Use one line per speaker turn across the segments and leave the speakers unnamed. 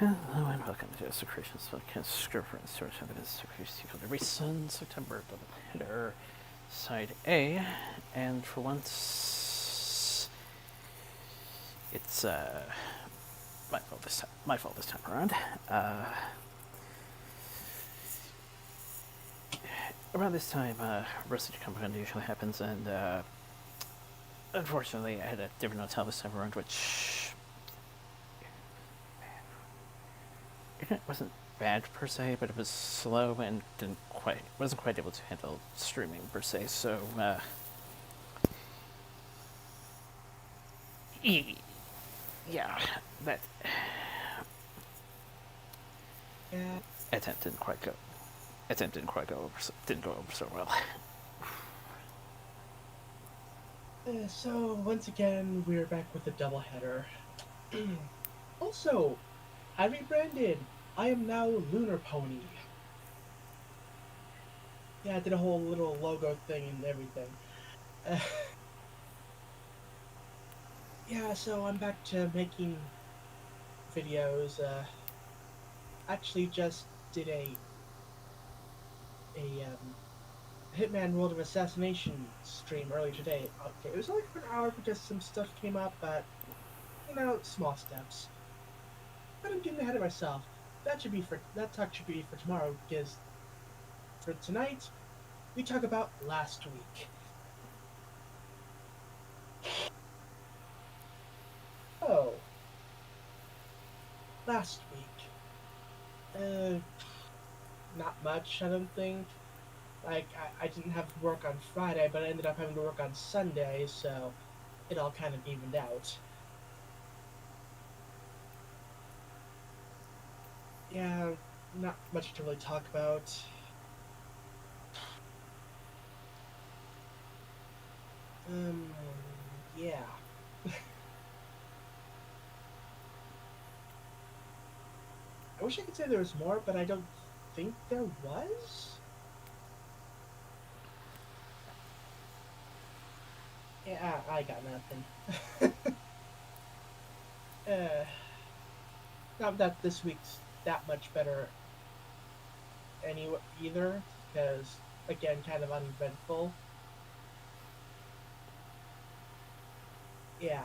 Hello and welcome to Yoda Soda Creations podcast. Script for story time that is every September double header side A, and for once it's my fault this time. My fault this time around. Around this time, Roasted Compound usually happens, and unfortunately, I had a different hotel this time around, which it wasn't bad per se, but it was slow and wasn't quite able to handle streaming per se. So yeah, that attempt didn't quite go. Attempt didn't quite go over. Didn't go over so well.
So once again, we're back with a doubleheader. Also, I rebranded. I am now Lunar Pony. Yeah, I did a whole little logo thing and everything. Uh, yeah, so I'm back to making videos. Actually, just did a Hitman World of Assassination stream earlier today. Okay, it was only for an hour because some stuff came up, but small steps. But I'm getting ahead of myself. That talk should be for tomorrow because for tonight we talk about last week. Oh, last week. Not much, I don't think. Like, I didn't have to work on Friday, but I ended up having to work on Sunday, so it all kind of evened out. Yeah, not much to really talk about. Um, yeah. I wish I could say there was more, but I don't think there was. Yeah, I got nothing. uh, Not that this week's that much better either, because again, kind of uneventful. Yeah.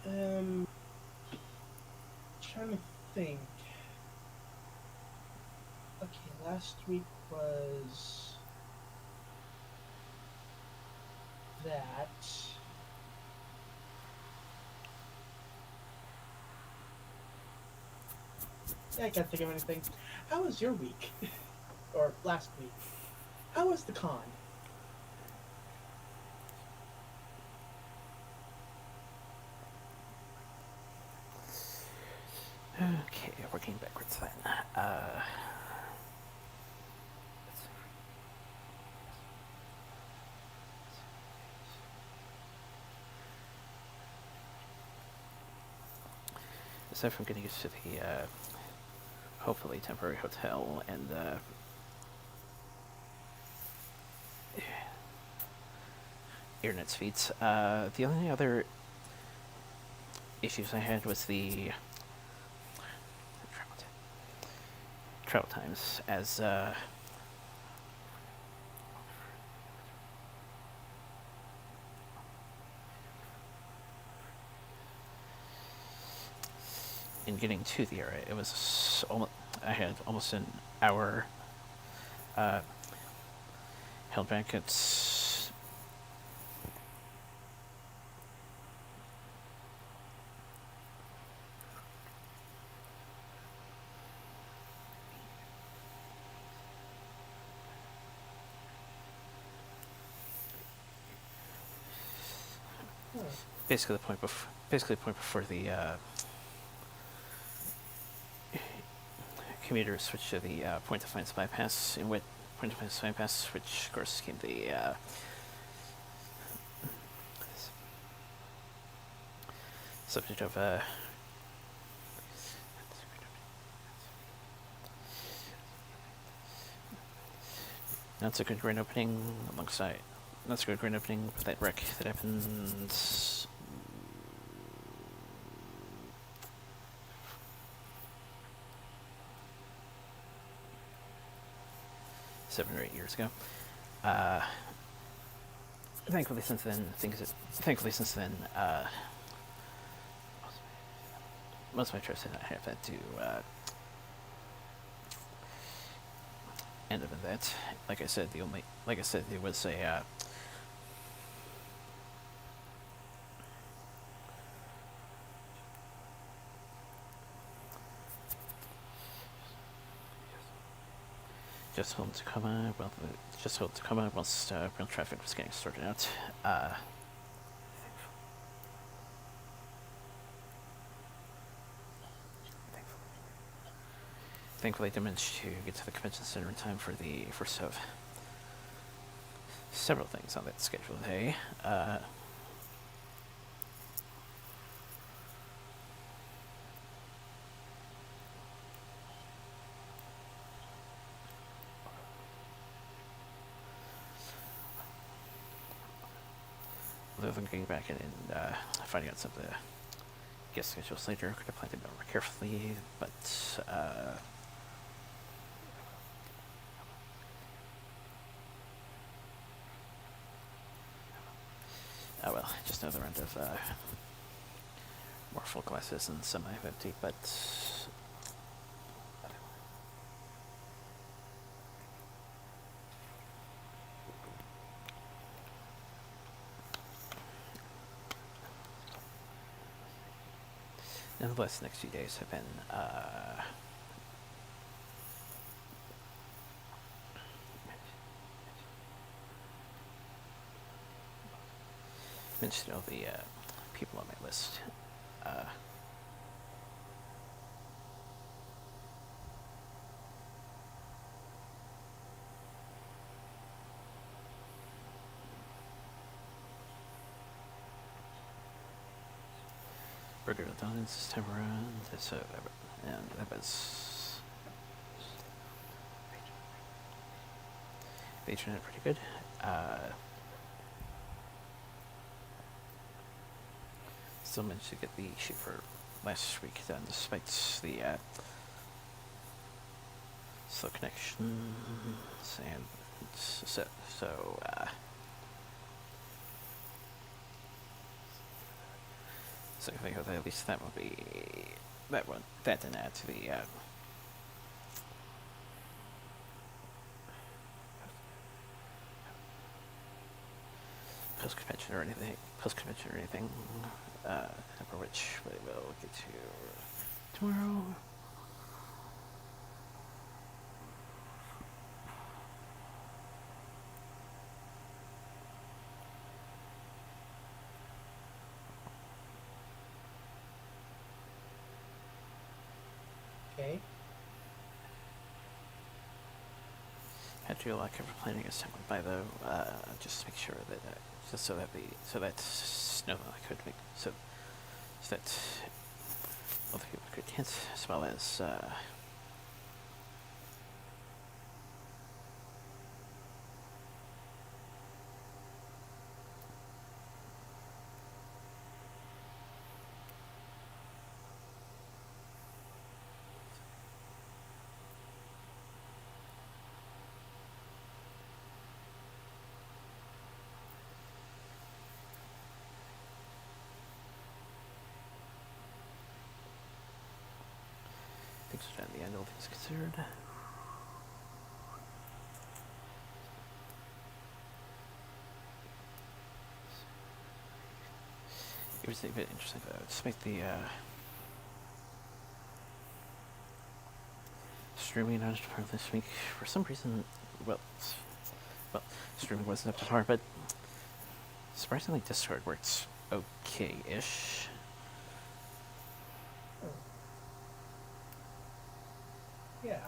Um, Trying to think. Okay, last week was that. Yeah, I can't think of anything. How was your week? Or last week? How was the con?
Okay, working backwards then. Aside from getting used to the hopefully temporary hotel and internet speeds, the only other issues I had was the travel times, as in getting to the area, it was I had almost an hour held back. It's
Huh.
basically the point before the commuters switched to the point defiance bypass, in which point defiance bypass, which of course became the subject of not so good grand opening alongside not so good grand opening with that wreck that happened 7 or 8 years ago. Thankfully, since then, most of my trips have had to end up in that. Like I said, there was a just home to Tacoma. Just home to Tacoma once rail traffic was getting sorted out. Thankfully, I managed to get to the convention center in time for the first of several things on that schedule today. Other than getting back in and finding out some of the guest schedules later, could have planned it more carefully, but oh well, just another round of more full glasses and some I've empty, but nonetheless, the next few days have been mentioned all the people on my list. Burger done this time around, so and that was they turned out pretty good. Still managed to get the shoot for last week done despite the slow connections and so I think at least that will be that didn't add to the post convention or anything. For which we will get to tomorrow.
Okay.
Had to do a lot of planning as time went by, though, just to make sure that so that snow could make so that other people could hint, as well as things are at the end, all things considered. It was a bit interesting, though. Despite the streaming outage part this week, for some reason, well, streaming wasn't up to par, but surprisingly, Discord works okay-ish.
Yeah.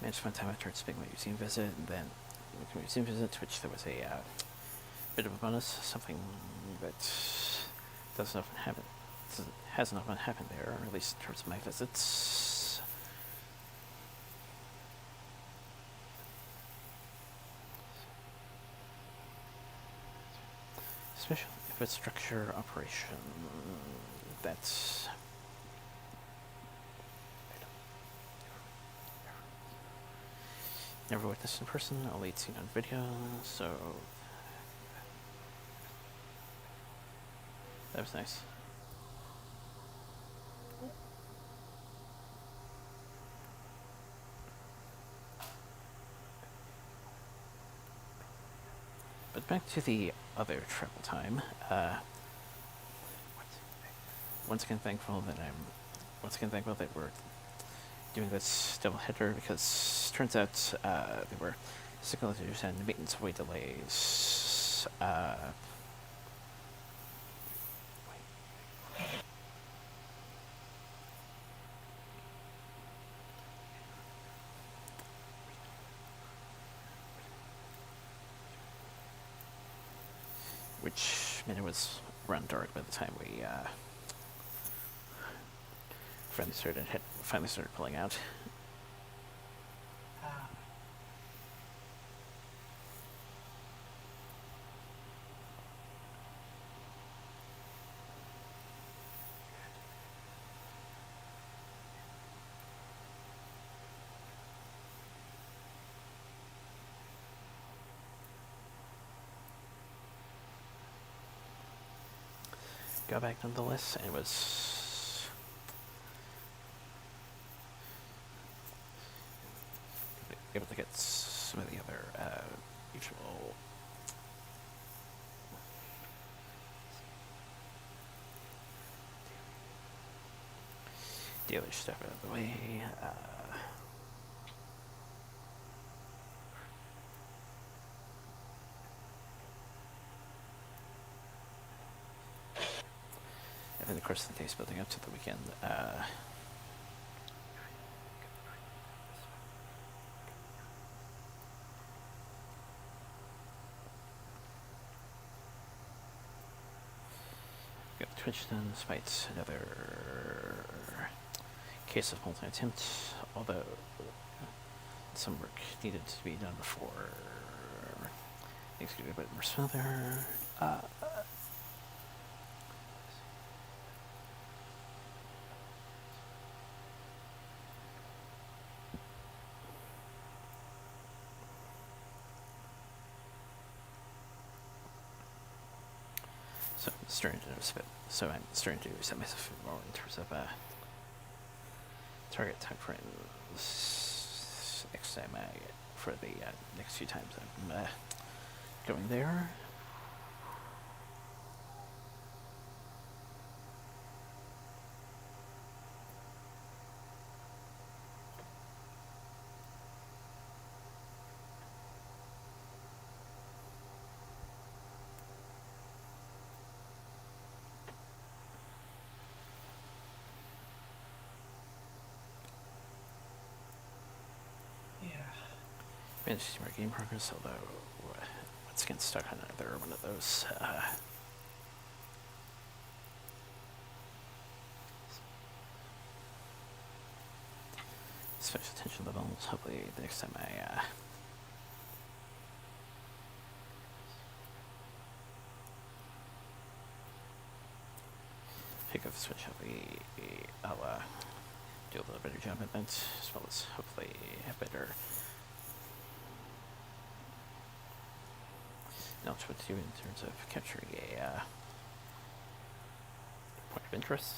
Managed one time after its big museum visit, and then with the museum visit, to which there was a bit of a bonus, something that doesn't often happen. hasn't often happened there, or at least in terms of my visits. Special infrastructure operation. That's never witnessed in person, only seen on video, so that was nice. But back to the other travel time. Once again thankful that we're doing this double header, because turns out there were signal issues and maintenance way delays. Which meant it was around dark by the time we finally started pulling out.
Ah.
Got back nonetheless, and was able to get some of the other usual daily stuff out of the way. And then, of course, the days building up to the weekend. Got Twitch done despite another case of multi-attempt, although some work needed to be done before things could be a bit more smoother. So I'm starting to notice a bit. So I'm starting to set myself more in terms of target time frames next time for the next few times I'm going there. Managed to see more game progress, although once again stuck on another one of those special attention levels. Hopefully the next time I pick up the Switch, I'll do a little better job at that, as well as hopefully a better knowledge what to do in terms of capturing a point of interest.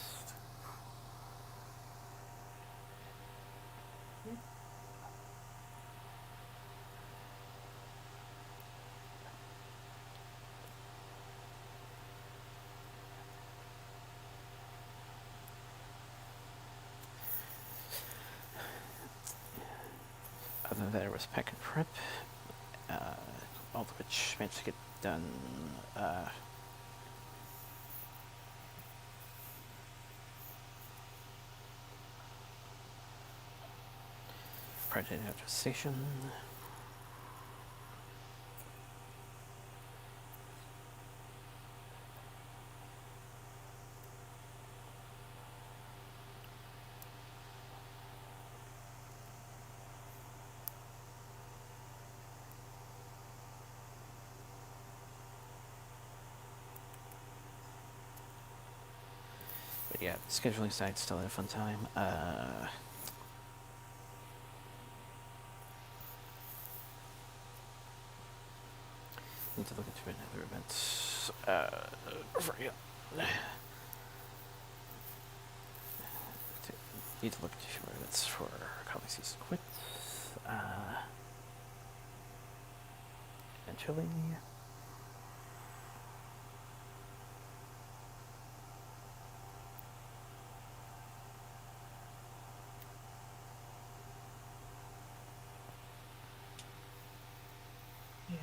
Other than that, it was pack and prep, all of which managed to get done prior to the station. yeah, scheduling site's still a fun time. Need to look into another event. Yeah. Need to look into events for colleague season quit. Eventually.
Yeah.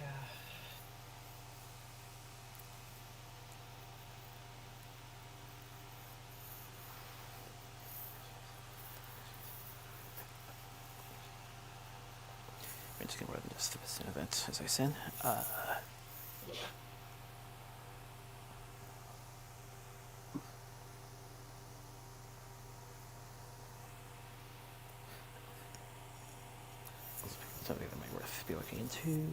I'm just gonna run this to an event, as I said. Something that might worth be looking into.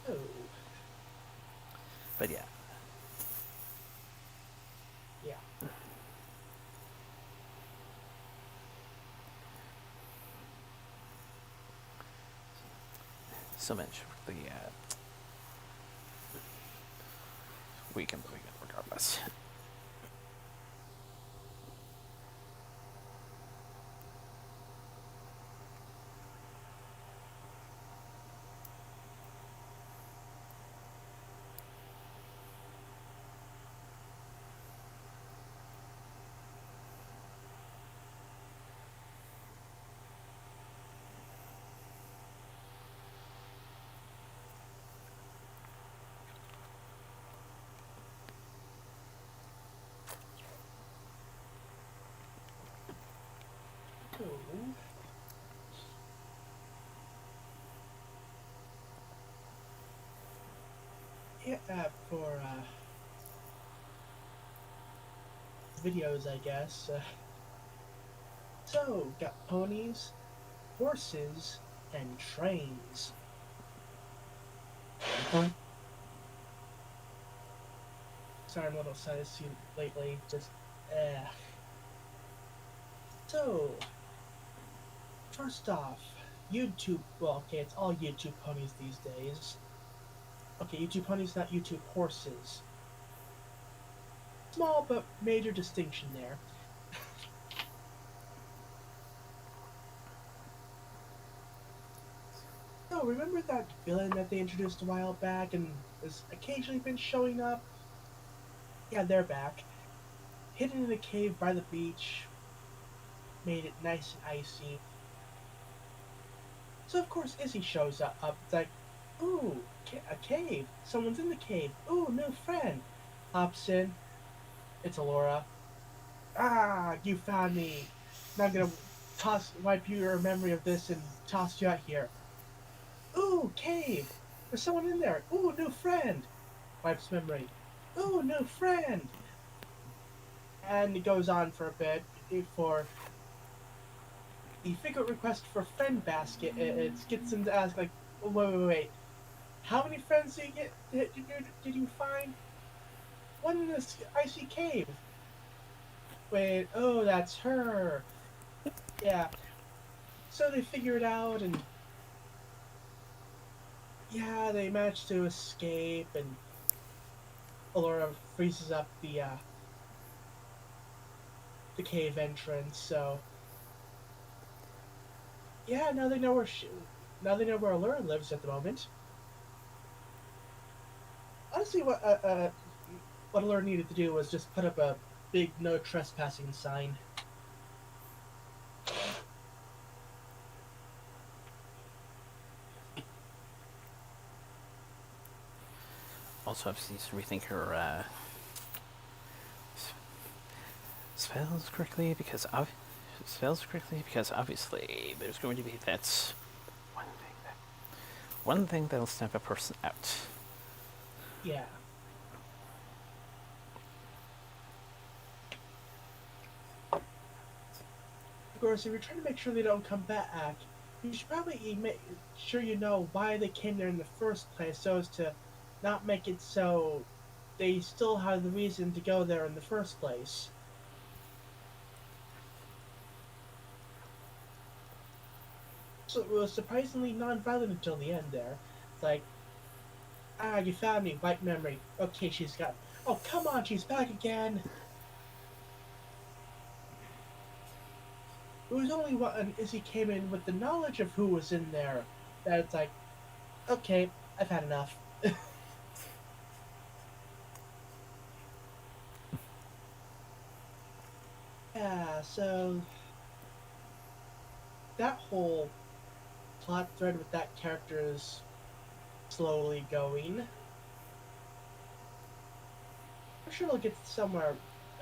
Oh.
But yeah.
Yeah.
So much for the weekend regardless.
Oh. Yeah, for videos, I guess. So, got ponies, horses, and trains. Sorry, I'm a little sinusy lately. Just, eh. So, first off, YouTube. Well, okay, it's all YouTube ponies these days. Okay, YouTube ponies, not YouTube horses. Small but major distinction there. So, remember that villain that they introduced a while back and has occasionally been showing up? Yeah, they're back. Hidden in a cave by the beach, made it nice and icy. So of course Izzy shows up. It's like, ooh, a cave. Someone's in the cave. Ooh, new friend. Hops in. It's Alora. Ah, you found me. Now I'm gonna wipe your memory of this and toss you out here. Ooh, cave. There's someone in there. Ooh, new friend. Wipes memory. Ooh, new friend. And it goes on for a bit for the frequent request for friend basket. It gets them to ask like, oh, wait. How many friends did you get? Did you find? One in this icy cave. Wait, oh, that's her. Yeah. So they figure it out, and yeah, they manage to escape, and Alora freezes up the cave entrance. So yeah, now they know where Alora lives at the moment. Honestly, what Alora needed to do was just put up a big no trespassing sign.
Also, obviously, needs to rethink her spells correctly because obviously there's going to be that one thing that one thing that'll stamp a person out.
Yeah. Of course, if you're trying to make sure they don't come back, you should probably make sure you know why they came there in the first place, so as to not make it so they still have the reason to go there in the first place. So it was surprisingly non-violent until the end there. It's like, ah, you found me, white memory. Okay, she's got. Oh, come on, she's back again. It was only when Izzy came in with the knowledge of who was in there that it's like, okay, I've had enough. Yeah, so that whole plot thread with that character is slowly going. I'm sure it'll get somewhere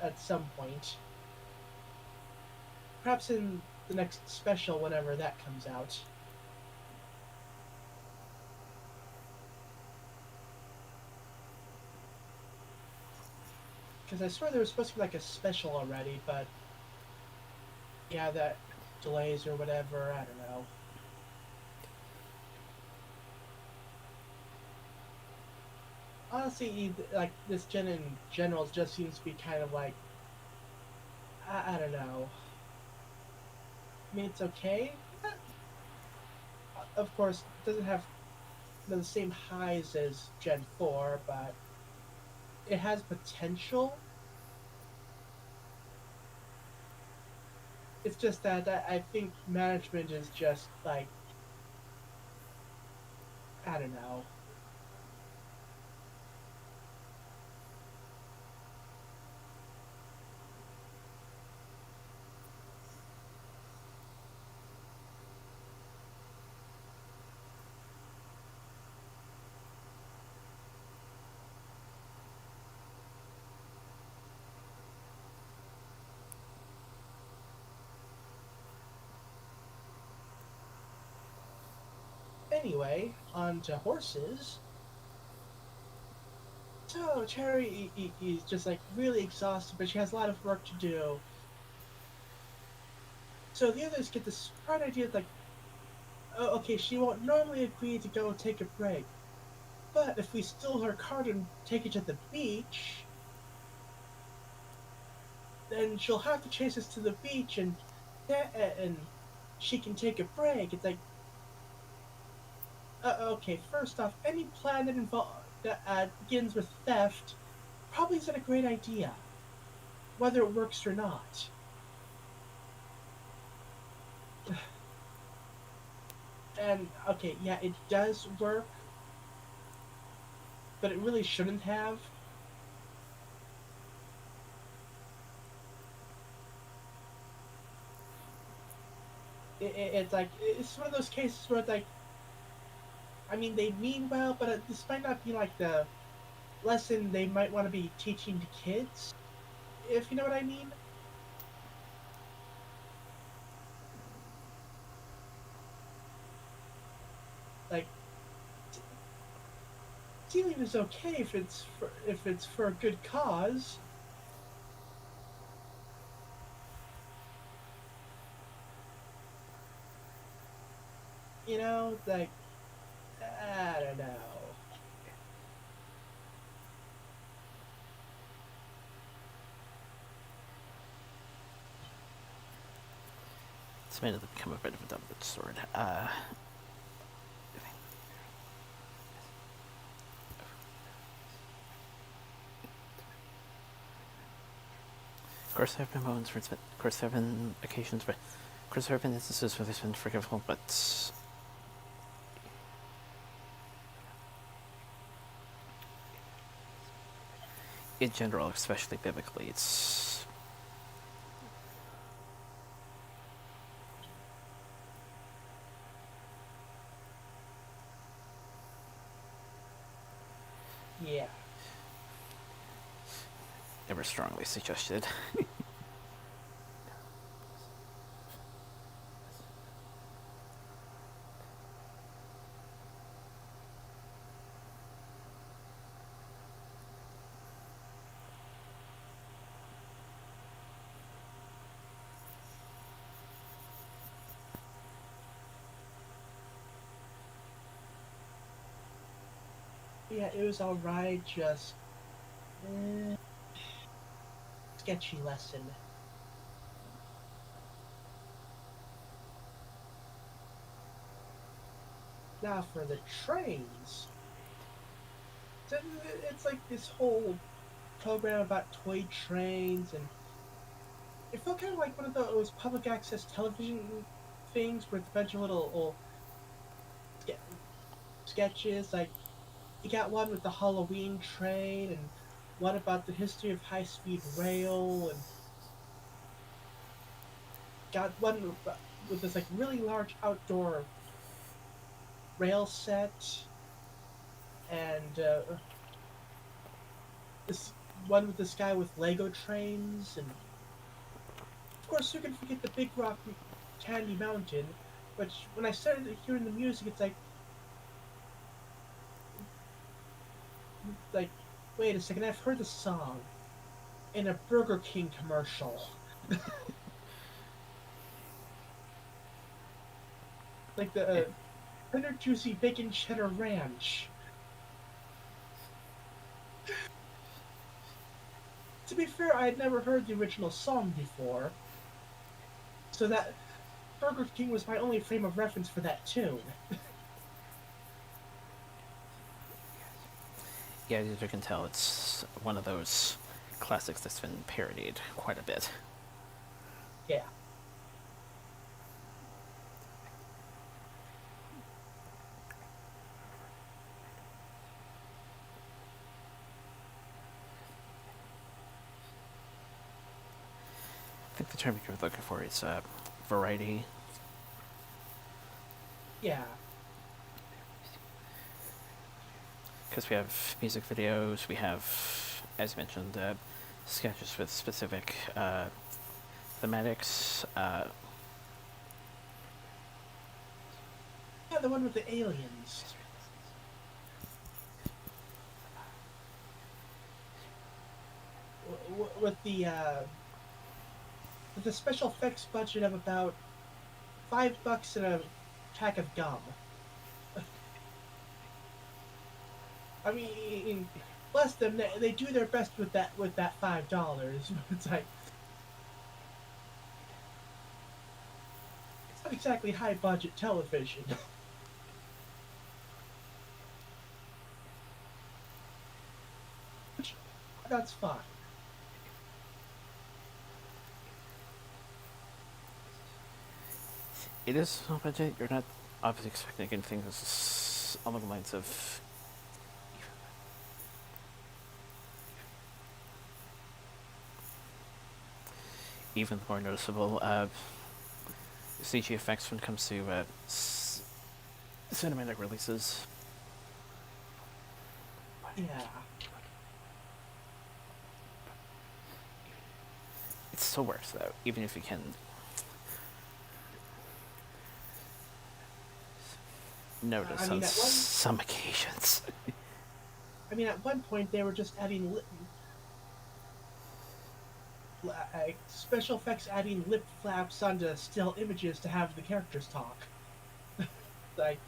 at some point. Perhaps in the next special, whenever that comes out. Because I swear there was supposed to be like a special already, but yeah, that delays or whatever, I don't know. Honestly, like this gen in general just seems to be kind of like, I don't know. I mean, it's okay. Of course, it doesn't have the same highs as Gen 4, but it has potential. It's just that I think management is just like, I don't know. Anyway, on to horses. So Cherry is just like really exhausted, but she has a lot of work to do. So the others get this bright idea like, oh, okay, she won't normally agree to go take a break, but if we steal her cart and take it to the beach, then she'll have to chase us to the beach, and she can take a break. It's like, okay, first off, any plan that begins with theft probably isn't a great idea, whether it works or not. And okay, yeah, it does work, but it really shouldn't have. It's like it's one of those cases where it's like, I mean, they mean well, but this might not be like the lesson they might want to be teaching to kids, if you know what I mean. Like, stealing is okay if it's for a good cause. You know, like, I don't know.
It's made it become a bit of a double-edged sword. Of course, there have been moments where it's been, of course, there have been occasions where, of course, there have been instances where it's been forgivable, but in general, especially biblically, it's
Yeah.
never strongly suggested.
Yeah, it was alright, just eh, sketchy lesson. Now for the trains, so it's like this whole program about toy trains, and it felt kind of like one of those public access television things with a bunch of little sketches. Like you got one with the Halloween train, and one about the history of high speed rail, and got one with this like really large outdoor rail set, and this one with this guy with Lego trains, and of course who can forget the Big Rock Candy Mountain? Which when I started hearing the music, it's like, wait a second, I've heard the song in a Burger King commercial. Like the
Eh,
tender juicy bacon cheddar ranch. To be fair, I had never heard the original song before, so that Burger King was my only frame of reference for that tune.
yeah, as you can tell, it's one of those classics that's been parodied quite a bit.
Yeah.
I think the term you're looking for is variety.
Yeah.
Because we have music videos, we have, as you mentioned, sketches with specific thematics.
Yeah, the one with the aliens. With the special effects budget of about $5 and a pack of gum. I mean, bless them, they do their best with that $5. It's like it's not exactly high budget television. Which that's fine.
It is small budget. You're not obviously expecting anything that's along the lines of even more noticeable CG effects when it comes to cinematic releases.
Yeah.
It still works though, even if you can notice
I
on
mean,
some occasions.
at one point they were just adding special effects, adding lip flaps onto still images to have the characters talk. Like,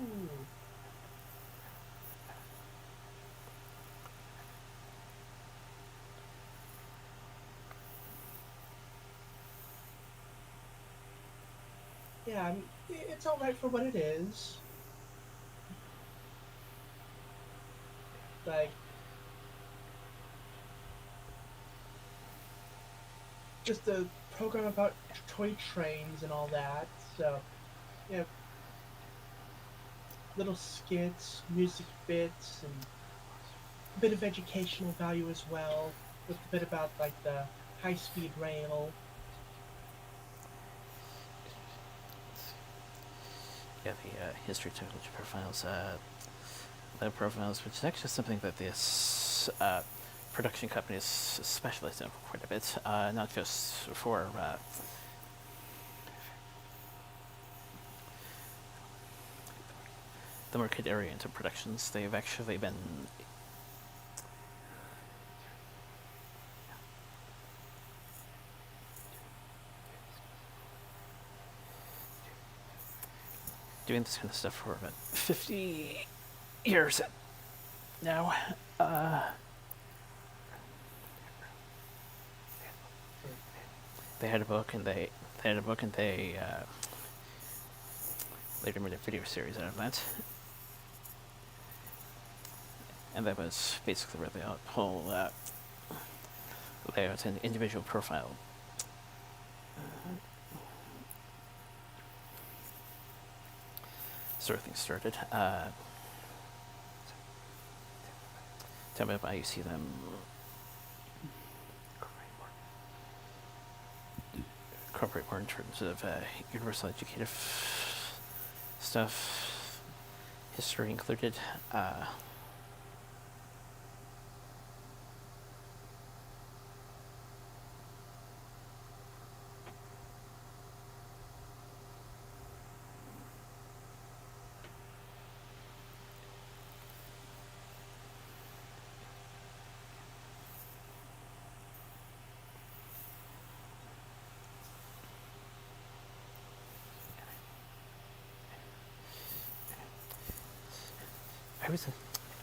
ooh. Yeah, I mean, it's all right for what it is. Like, just a program about toy trains and all that. So, yeah, little skits, music bits, and a bit of educational value as well, with a bit about like the high-speed rail.
Yeah, the history technology profiles, lab profiles, which is actually something that this production company is specialized in quite a bit, not just for the market oriented productions. They've actually been doing this kind of stuff for about 50 years now. They had a book, and they later made a video series out of that. And that was basically where the whole layout and individual profile sort of thing started. Tell me about how you see them incorporate more in terms of universal educative stuff, history included.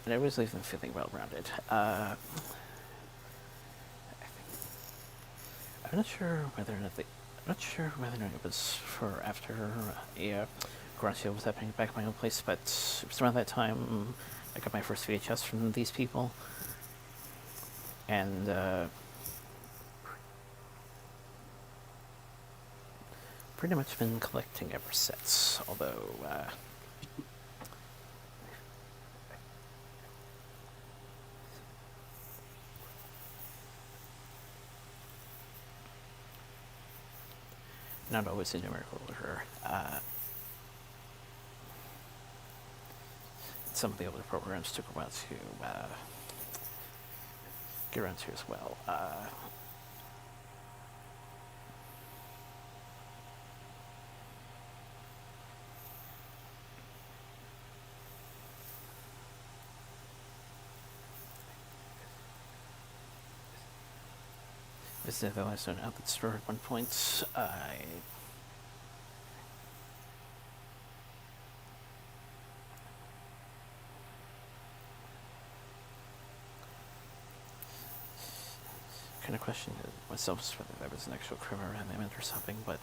I always leave them feeling well-rounded. I'm not sure whether or not it was for after a garage sale was happening back at my own place, but it was around that time I got my first VHS from these people, and pretty much been collecting ever since. Although. Not always in numerical order. Some of the older programs took a while to get around to as well. Visited the Limestone outlet store at one point. Kind of questioned myself whether that was an actual criminal amendment or something, but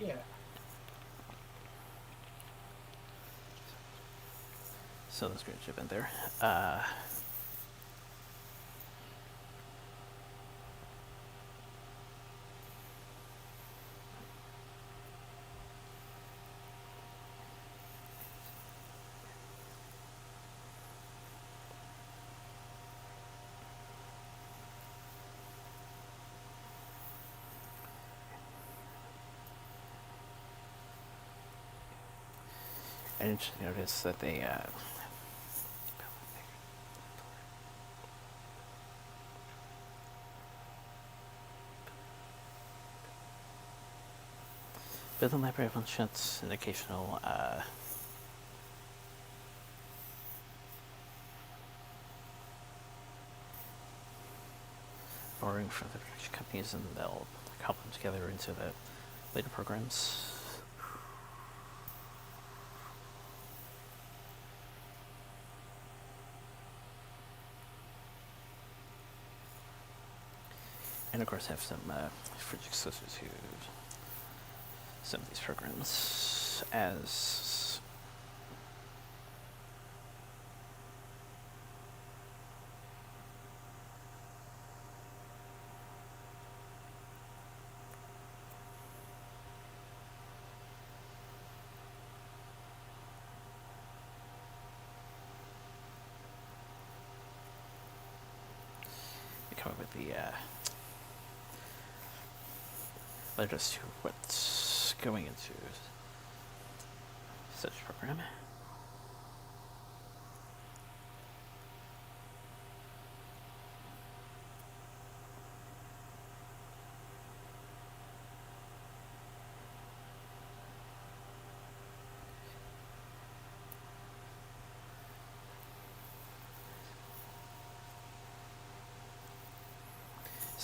Yeah.
so those grades have been there. And interesting to notice that they build a library of one-shots and occasional borrowing from the production companies, and they'll cobble them together into the later programs. And of course have some fridge exclusives to some of these programs as we come up with the led us to what's going into such a program.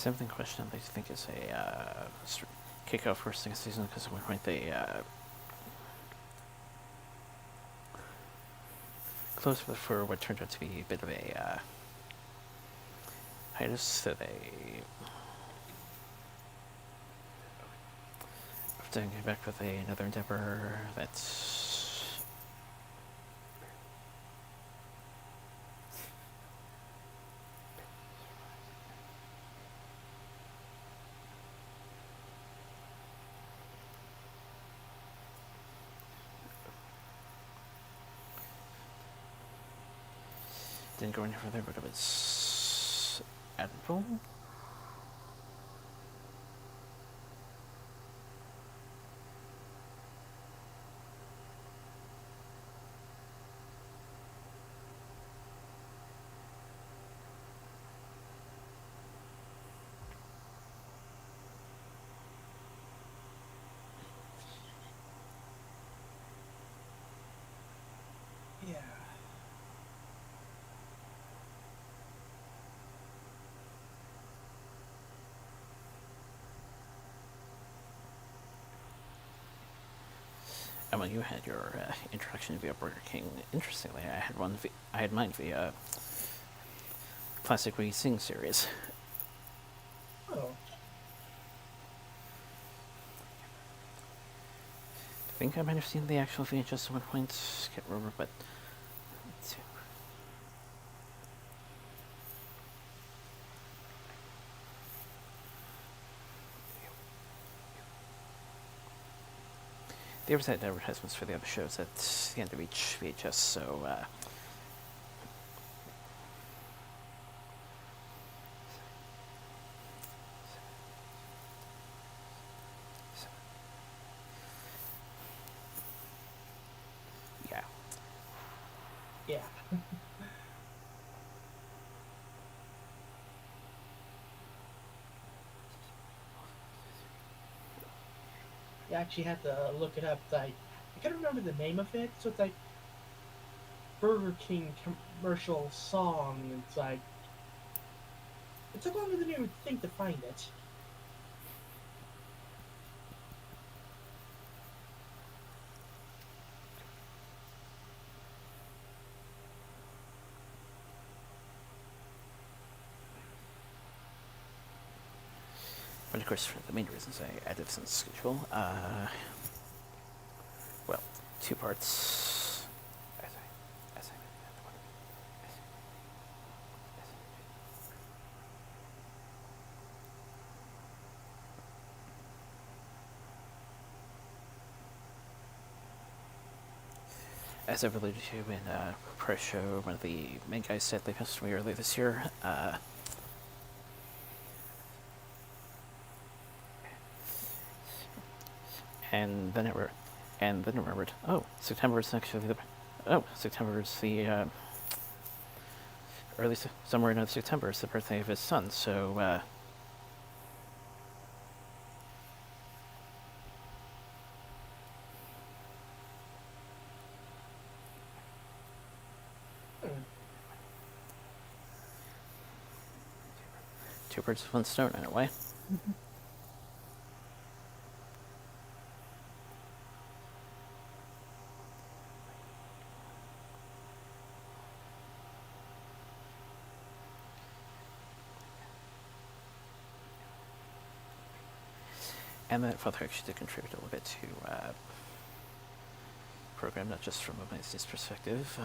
Something question I think is a kickoff for second season, because at one point they closed for what turned out to be a bit of a hiatus, so they have to get back with another endeavor that's didn't go any further, but it was admirable.
Yeah.
And when you had your introduction via Burger King, interestingly, I had mine via Classic We Sing series.
Oh.
I think I might have seen the actual VHS at one point. Can't remember, but they always had advertisements for the other shows at the end of each VHS, so yeah.
Yeah. You actually had to look it up. Like, I can't remember the name of it. So it's like Burger King commercial song. It's like it took longer than you would think to find it.
But of course, for the main reasons I added some schedule, well, 2 parts. As I've alluded to in a press show, one of the main guys sadly passed away earlier this year. And then I remembered. Oh, September is actually September is the early somewhere in September is the birthday of his son. So
Hmm.
2 birds with 1 stone in a way. And that father actually did contribute a little bit to program, not just from a business perspective.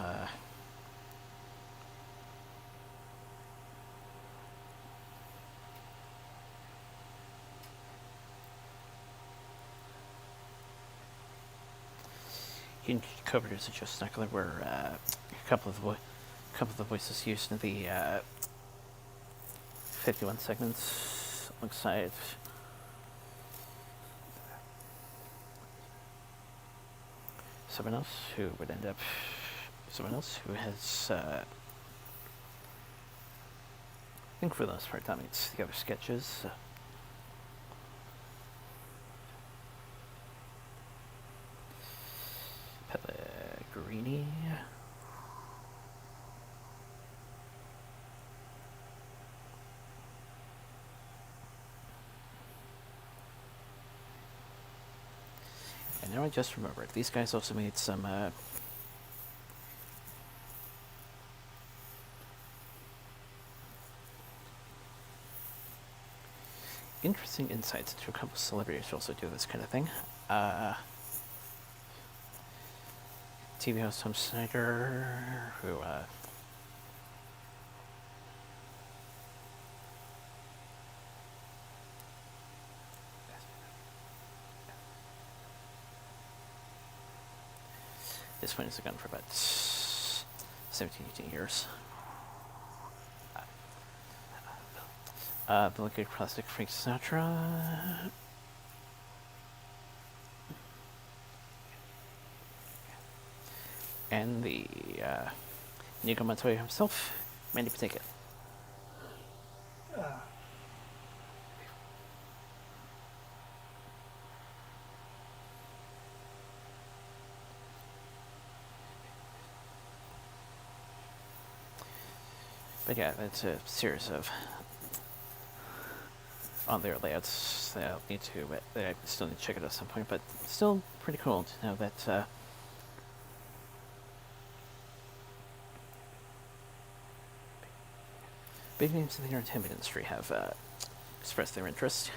He covered as a just knuckler were a couple of the voices used in the 51 segments alongside someone else who has I think for the most part dominates the other sketches. Pellegrini. now I just remembered. These guys also made some interesting insights into a couple of celebrities who also do this kind of thing. TV host Tom Snyder, who this one has gone for about 17, 18 years. The Liquid Classic Frank Sinatra. And the Inigo Montoya himself, Mandy Patinkin.
Ah.
But yeah, that's a series of on their layouts that I'll need to, but I still need to check it at some point. But still pretty cool to know that big names in the entertainment industry have expressed their interest.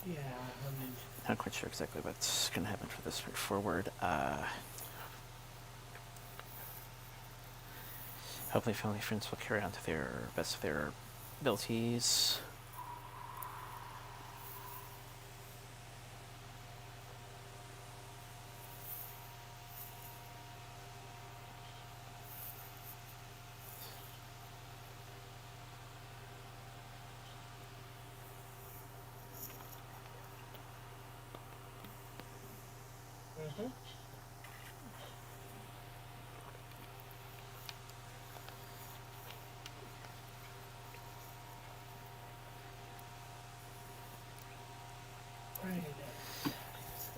Yeah,
Not quite sure exactly what's going to happen for this forward. Hopefully, family friends will carry on to their best of their abilities.
mm-hmm. Right.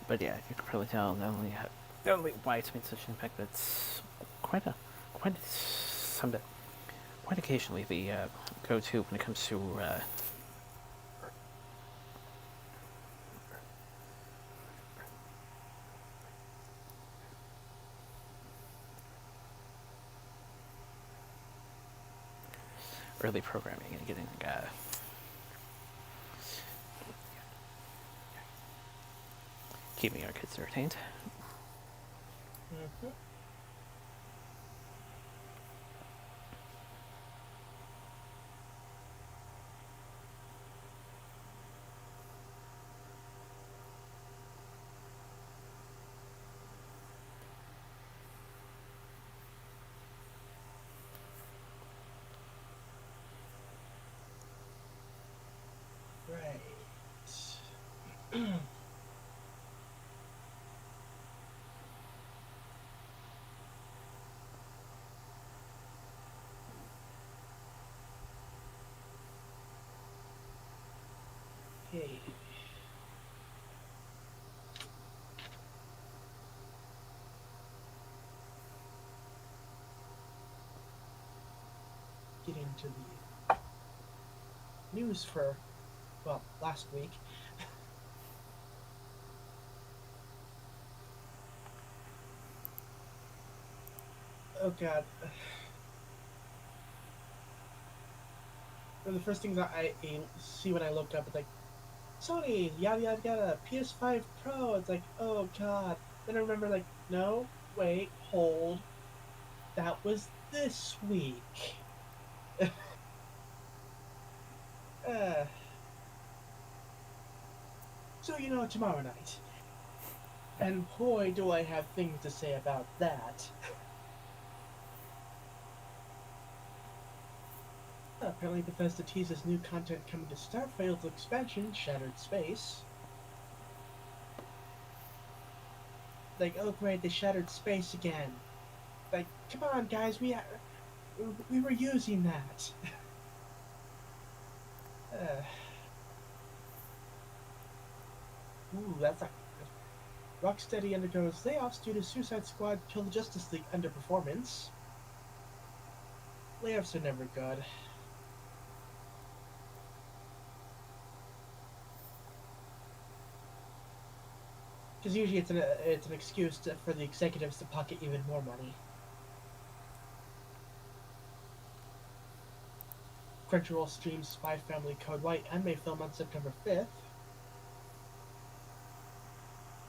But yeah, you can probably tell not only why it's made such an impact. That's quite quite occasionally the go-to when it comes to early programming and getting keeping our kids entertained.
Mm-hmm. Right. Okay. Getting to the news for, well, last week. Oh god. One of the first things I see when I look up, it's like, Sony, yada yada yada, PS5 Pro. It's like, oh god. Then I remember, like, no, wait, hold. That was this week. uh, so, tomorrow night. And boy, do I have things to say about that. Apparently, Bethesda teases new content coming to Starfield's expansion, Shattered Space. Like, oh great, they shattered space again. Like, come on, guys, we were using that. Uh, that's not good. Rocksteady undergoes layoffs due to Suicide Squad Kill the Justice League underperformance. Layoffs are never good. Because usually it's an excuse for the executives to pocket even more money. Crunchyroll streams Spy Family Code White anime film on September 5th.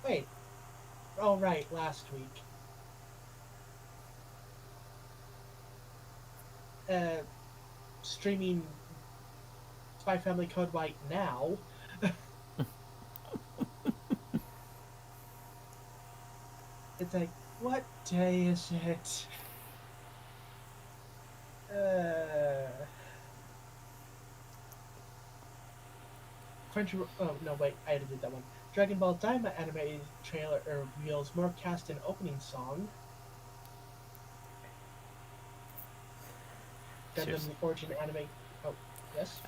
Wait, oh right, last week. Uh, Streaming Spy Family Code White now. It's like, what day is it? Uh, Crunchyroll. Oh no, wait, I edited that one. Dragon Ball Daima anime trailer reveals more cast and opening song. Gundam
Seriously.
the Origin anime. Oh yes.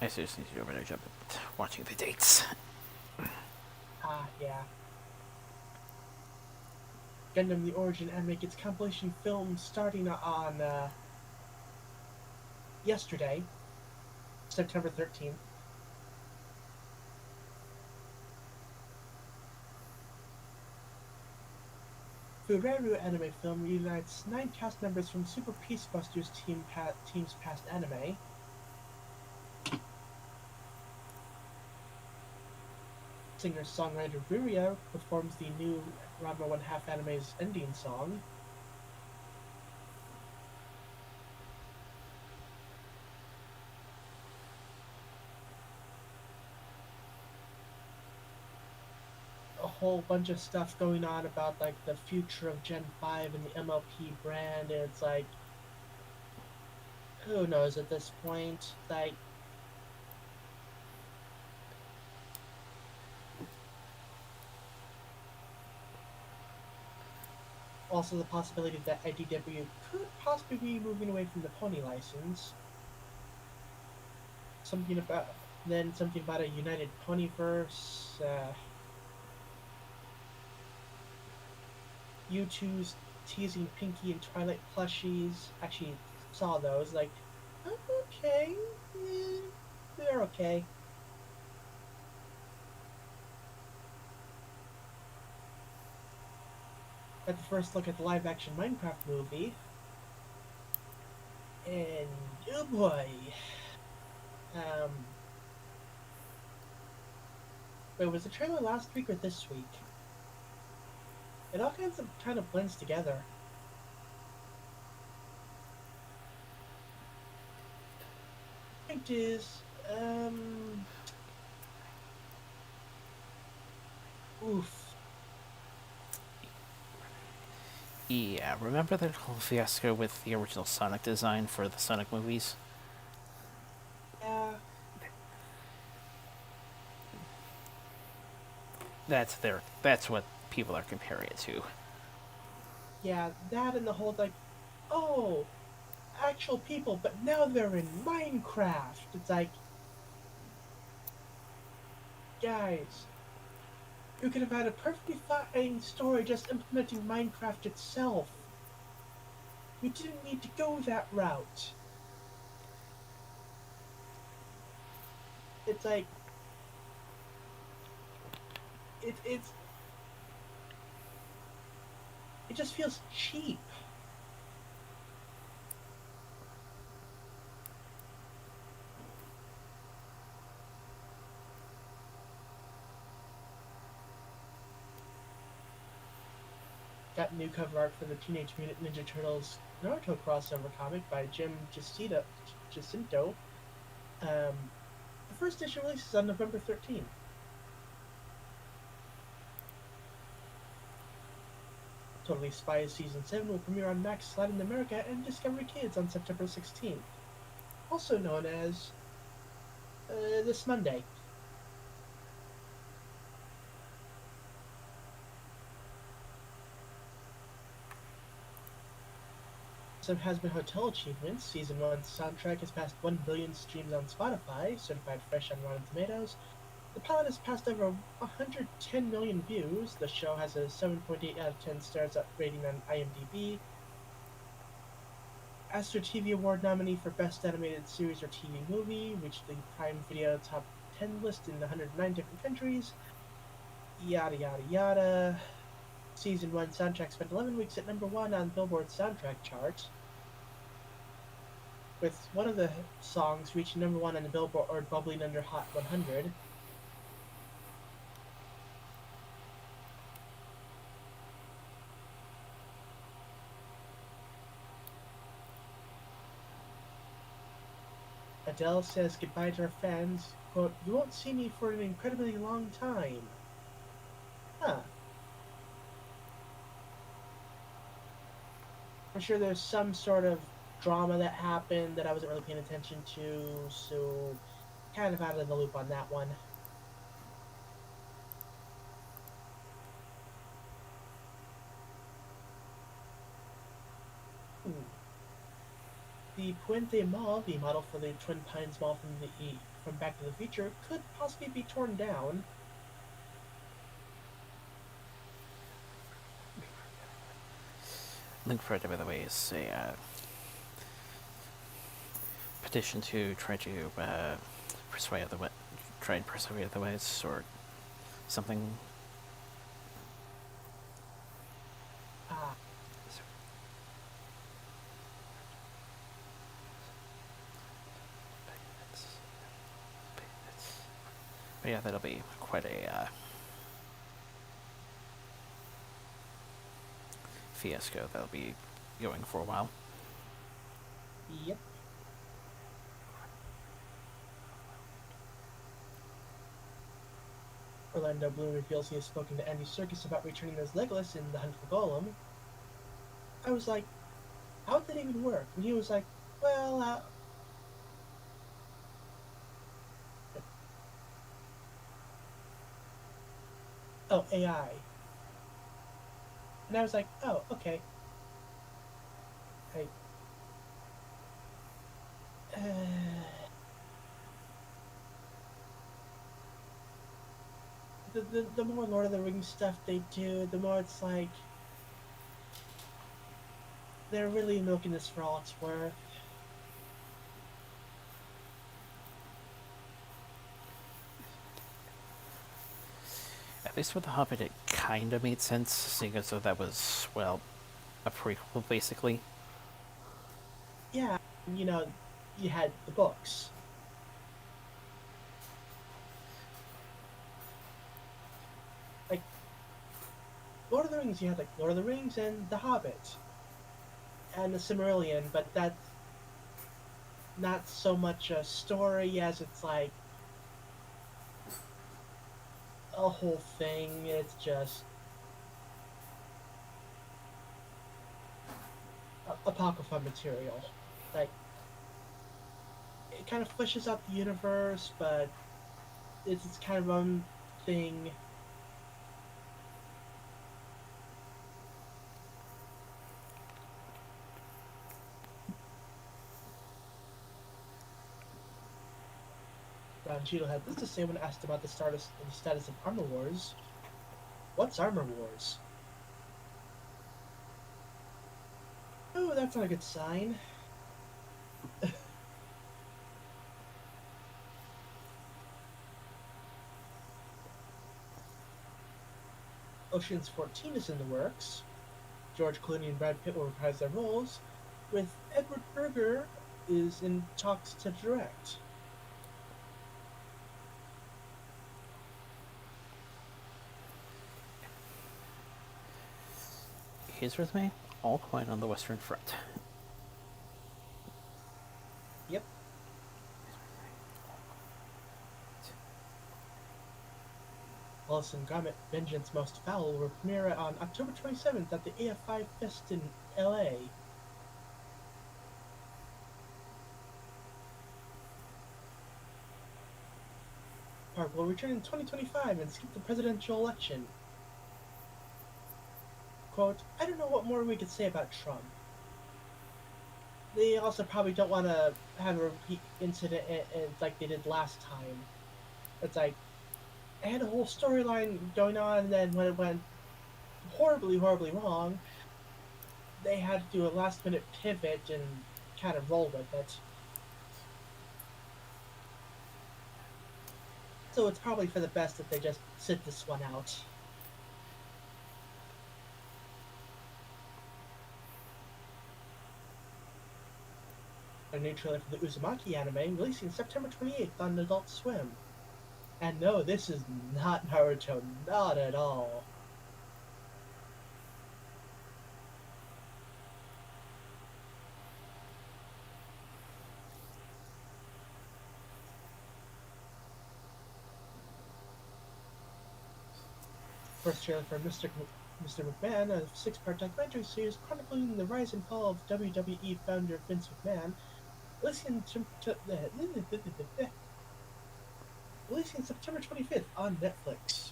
I seriously need to do a better job at watching the dates.
Ah yeah. Gundam the Origin anime gets compilation film starting on yesterday, September 13th. Fureru anime film reunites 9 cast members from Super Peace Busters team's past anime. Singer-songwriter Ruria performs the new Ranma 1/2 anime's ending song. A whole bunch of stuff going on about like the future of Gen 5 and the MLP brand, and it's like, who knows at this point? Like, also the possibility that IDW could possibly be moving away from the Pony license. Something about a united Ponyverse. U2's teasing Pinky and Twilight plushies. Actually, saw those. Like, okay, they're okay. At the first look at the live-action Minecraft movie, and oh boy, um, wait, was the trailer last week or this week? It all kind of blends together. Point is, oof.
Yeah, remember that whole fiasco with the original Sonic design for the Sonic movies?
Yeah,
That's what people are comparing it to.
yeah, that and the whole like, oh, actual people, but now they're in Minecraft. It's like, guys, you could have had a perfectly fine story just implementing Minecraft itself. You didn't need to go that route. It's like it's it just feels cheap. got new cover art for the Teenage Mutant Ninja Turtles Naruto crossover comic by Jim Jacinto. The first issue releases on November 13th. Totally Spies Season 7 will premiere on Max Latin America and Discovery Kids on September 16th, also known as this Monday. Some has-been hotel achievements. Season 1's soundtrack has passed 1 billion streams on Spotify, certified fresh on Rotten Tomatoes. The pilot has passed over 110 million views. The show has a 7.8 out of 10 stars rating on IMDb. Astro TV Award nominee for Best Animated Series or TV Movie, reached the Prime Video Top 10 list in 109 different countries. Yada yada yada. Season 1 soundtrack spent 11 weeks at number 1 on Billboard's soundtrack chart, with one of the songs reaching number 1 on the Billboard bubbling under Hot 100. Adele says goodbye to her fans, quote, "You won't see me for an incredibly long time." Huh. I'm sure there's some sort of drama that happened that I wasn't really paying attention to, so kind of out of the loop on that one. Ooh. The Puente Mall, the model for the Twin Pines Mall from Back to the Future, could possibly be torn down.
Link for it, by the way, is a petition to try to persuade otherwise, or something.
Ah,
But yeah, that'll be quite a fiasco. That'll be going for a while.
yep. Orlando Bloom reveals he has spoken to Andy Serkis about returning as Legolas in The Hunt for Gollum. I was like, how did that even work? And he was like, well, oh, AI. And I was like, oh, okay. I, the more Lord of the Rings stuff they do, the more it's like they're really milking this for all it's worth.
At least with The Hobbit, it kind of made sense, seeing as though that was, well, a prequel, basically.
Yeah, you know, you had the books. Like, Lord of the Rings, you had like Lord of the Rings and The Hobbit and the Silmarillion, but that's not so much a story as it's like a whole thing. It's just apocrypha material. Like, it kind of fleshes out the universe, but it's its kind of own thing. Don Cheadle had this to say when asked about the status of Armor Wars. What's Armor Wars? Oh, that's not a good sign. Ocean's 14 is in the works. George Clooney and Brad Pitt will reprise their roles, with Edward Berger is in talks to direct.
He's with me, all quiet on the Western Front.
Yep. Wallace and Gromit Vengeance Most Foul will premiere on October 27th at the AFI Fest in LA. Park will return in 2025 and skip the presidential election. Quote, I don't know what more we could say about Trump. They also probably don't want to have a repeat incident like they did last time. It's like, they had a whole storyline going on, and then when it went horribly, horribly wrong, they had to do a last minute pivot and kind of roll with it. So it's probably for the best that they just sit this one out. A new trailer for the Uzumaki anime releasing September 28th on Adult Swim. And no, this is not Naruto, not at all. First trailer for Mr. McMahon, a six-part documentary series chronicling the rise and fall of WWE founder Vince McMahon, releasing September 25th on Netflix.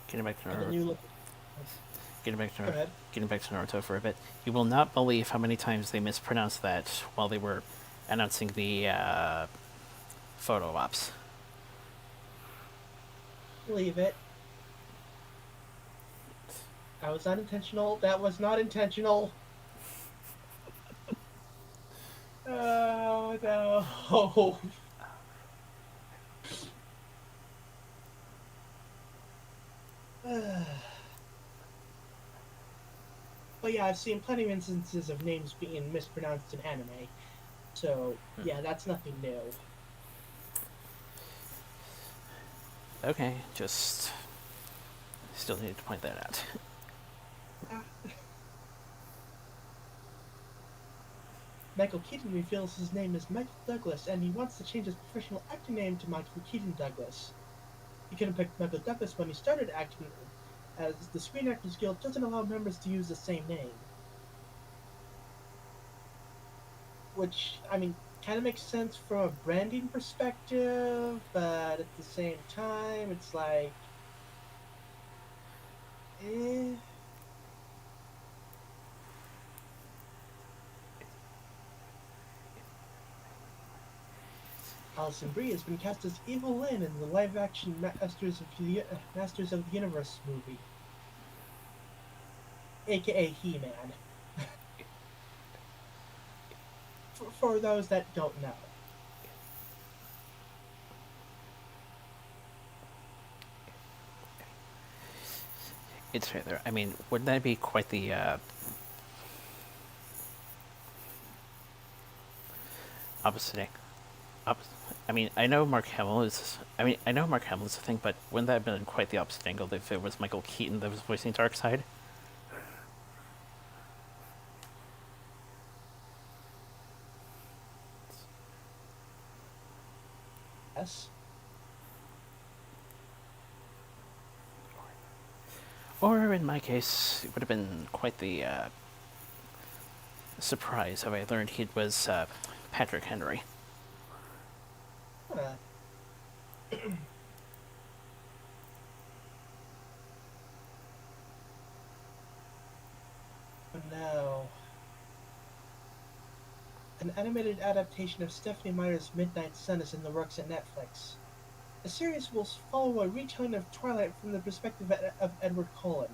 Getting back to
And the
Naruto.
new look.
Getting back to
Go ahead.
getting back to Naruto for a bit. You will not believe how many times they mispronounced that while they were announcing the photo ops.
Leave it. That was not intentional. That was not intentional. Oh no. But yeah, I've seen plenty of instances of names being mispronounced in anime. So yeah, that's nothing new.
Okay, just still need to point that out.
Ah. Michael Keaton reveals his name is Michael Douglas, and he wants to change his professional acting name to Michael Keaton Douglas. He couldn't pick Michael Douglas when he started acting, as the Screen Actors Guild doesn't allow members to use the same name. Which, I mean, kind of makes sense from a branding perspective, but at the same time, it's like, eh. Alison Brie has been cast as Evil Lynn in the live-action Masters of the Universe movie, aka He-Man. For those that don't know.
It's right there. I mean, wouldn't that be quite the opposite? I mean, I know Mark Hamill is. I mean, I know Mark Hamill is a thing, but wouldn't that have been quite the opposite angle if it was Michael Keaton that was voicing Darkseid?
Yes.
Or in my case, it would have been quite the surprise if I learned he was Patrick Henry.
Huh. No. An animated adaptation of Stephanie Meyer's Midnight Sun is in the works at Netflix. The series will follow a retelling of Twilight from the perspective of Edward Cullen.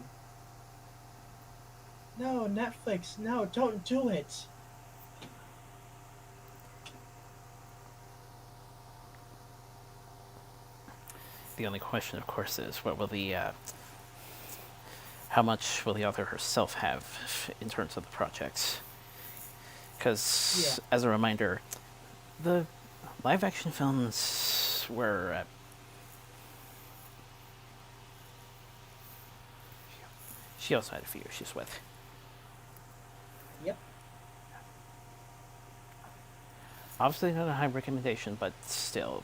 No, Netflix, no, don't do it!
The only question, of course, is what will the how much will the author herself have in terms of the project? Because,
Yeah.
as a reminder, the live action films were She also had a few issues with.
Yep.
Obviously not a high recommendation, but still,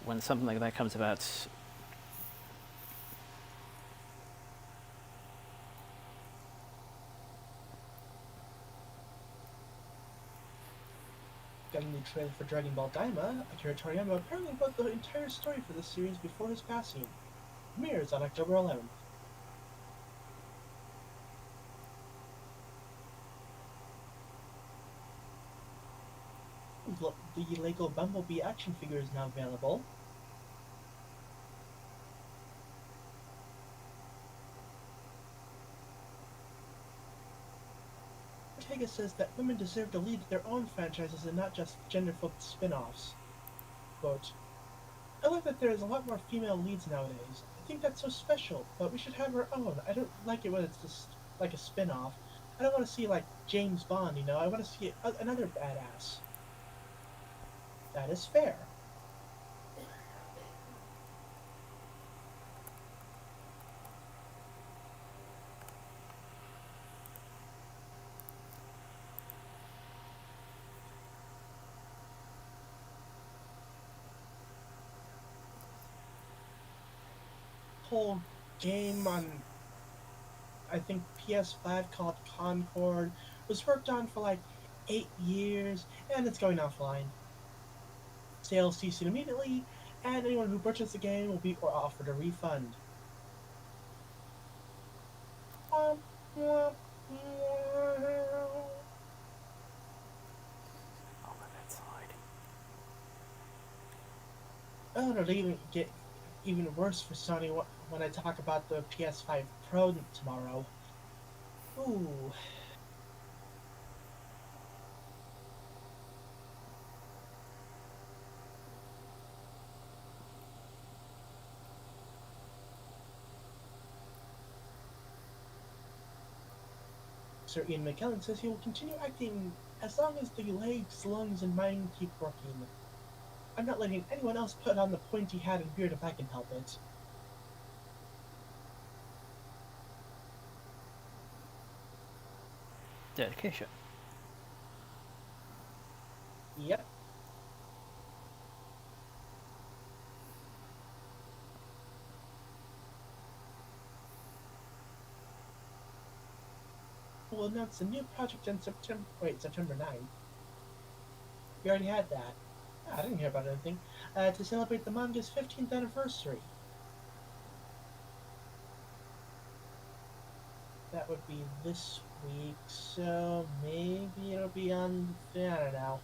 when something like that comes about,
Got a new trailer for Dragon Ball Daima. Akira Toriyama apparently wrote the entire story for this series before his passing. Premieres on October 11th. The Lego Bumblebee action figure is now available. Ortega says that women deserve to lead their own franchises and not just gender-focused spin-offs. Quote, I love that there is a lot more female leads nowadays. I think that's so special, but we should have our own. I don't like it when it's just like a spin-off. I don't want to see like James Bond, I want to see another badass. That is fair. Whole game on, I think, PS5 called Concord was worked on for like 8 years, and it's going offline. Sales ceasing immediately, and anyone who purchased the game will be offered a refund.
I'll let that slide.
Oh, it'll even get even worse for Sony when I talk about the PS5 Pro tomorrow. Ooh. Sir Ian McKellen says he will continue acting as long as the legs, lungs, and mind keep working. I'm not letting anyone else put on the pointy hat and beard if I can help it.
Dedication.
Yep. We'll announce a new project in September 9th. We already had that. I didn't hear about anything. To celebrate the manga's 15th anniversary. That would be this week, so maybe it'll be on. I don't know.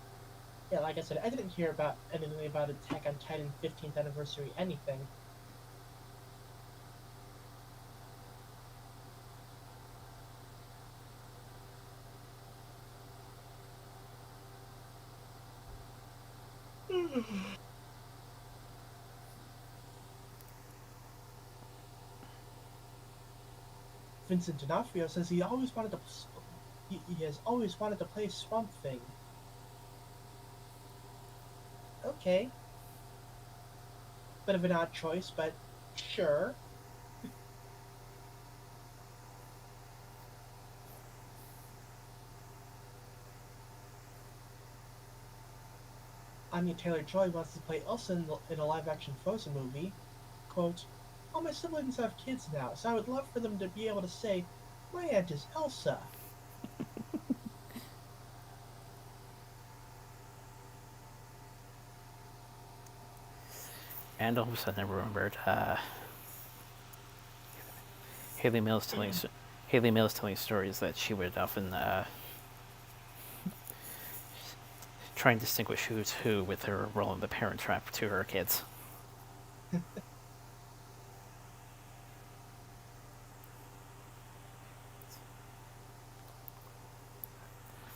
Yeah, like I said, I didn't hear about anything about Attack on Titan 15th anniversary anything. Vincent D'Onofrio says he has always wanted to play Swamp Thing. Okay, bit of an odd choice, but sure. Anya Taylor-Joy wants to play Elsa in a live-action Frozen movie. Quote, all my siblings have kids now, so I would love for them to be able to say, my aunt is Elsa.
And all of a sudden, I remembered Haley Mills telling stories that she would often try and distinguish who's who with her role in The Parent Trap to her kids.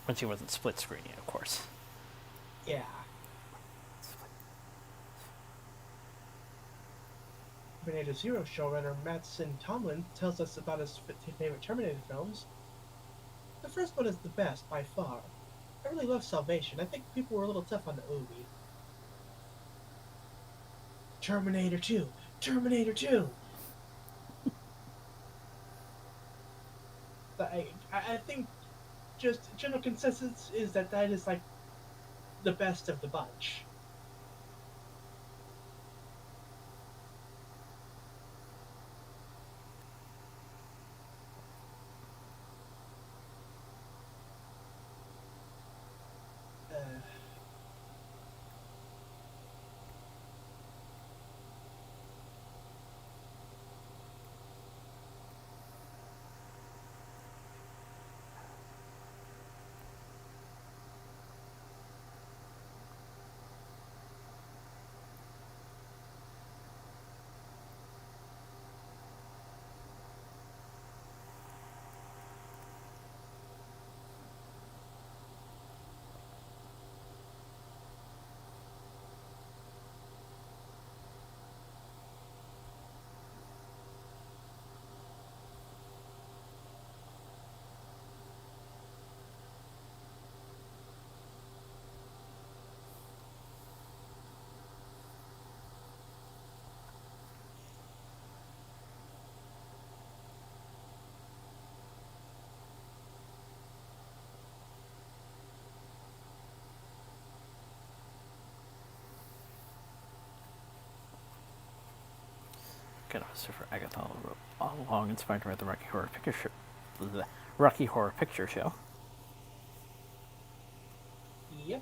When she wasn't split screening, of course.
Yeah. Terminator Zero showrunner Mattson Tomlin tells us about his favorite Terminator films. The first one is the best, by far. I really love Salvation. I think people were a little tough on the movie. Terminator 2! Terminator 2! But I think just general consensus is that that is like the best of the bunch. Uh,
Good officer for Agatha wrote all along, inspired by the Rocky Horror Picture Show. The Rocky Horror Picture Show.
yep.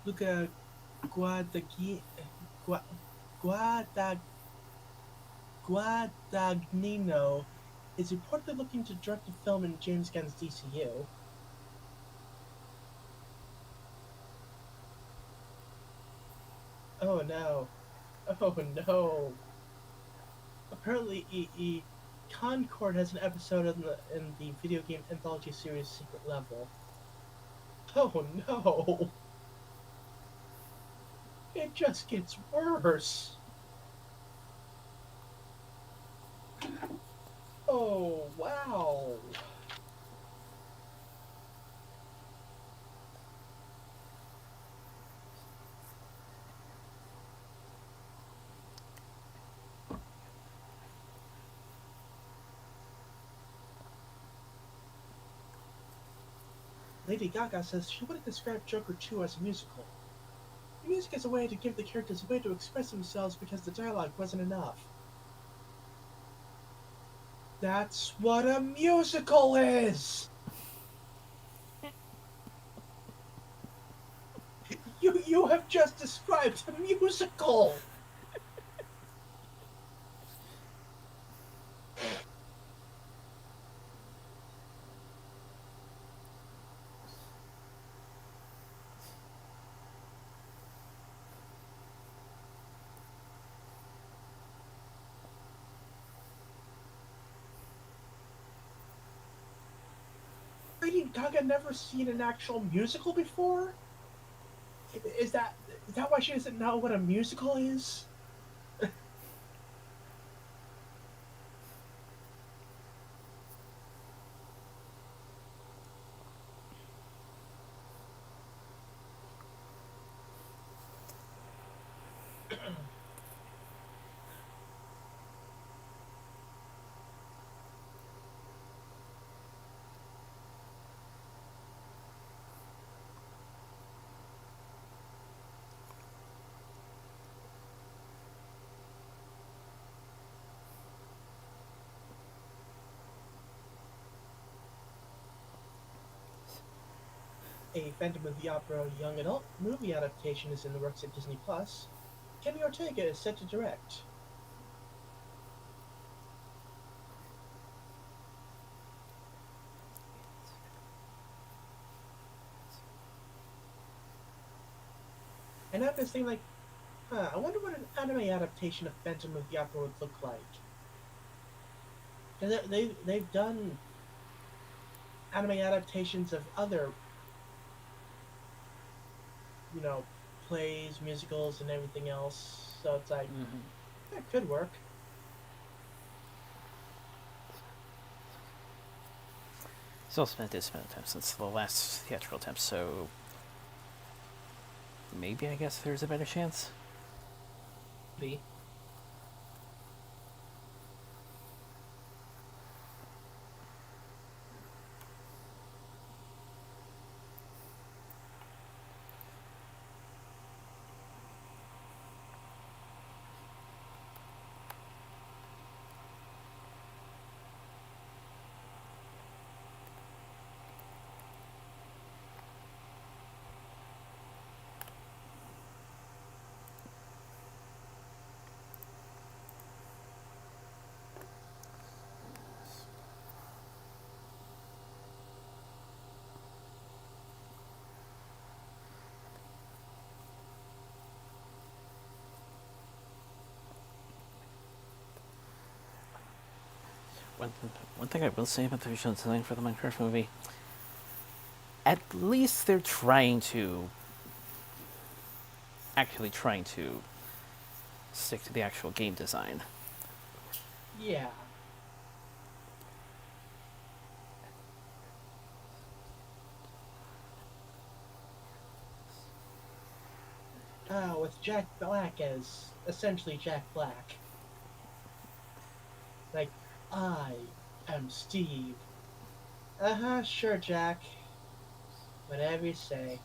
Luca Guadagni, Gua- Guadag, Guadagnino is reportedly looking to direct a film in James Gunn's DCU. Oh no. Oh no. Apparently, Concord has an episode in the video game anthology series Secret Level. Oh no. It just gets worse. Oh wow. Lady Gaga says she wouldn't describe Joker 2 as a musical. The music is a way to give the characters a way to express themselves because the dialogue wasn't enough. That's what a musical is! You have just described a musical! Lady Gaga never seen an actual musical before? Is that is that why she doesn't know what a musical is? A Phantom of the Opera young adult movie adaptation is in the works at Disney Plus. Kenny Ortega is set to direct. And I've been saying like I wonder what an anime adaptation of Phantom of the Opera would look like. Because they've done anime adaptations of other, you know, plays, musicals, and everything else. So it's like that could work.
It's also been a decent amount of time since the last theatrical attempt, so maybe I guess there's a better chance.
Be.
One, one thing I will say about the visual design for the Minecraft movie, at least they're actually trying to stick to the actual game design.
Yeah. With Jack Black as essentially Jack Black. Like, I am Steve. Uh huh, sure, Jack. Whatever you say.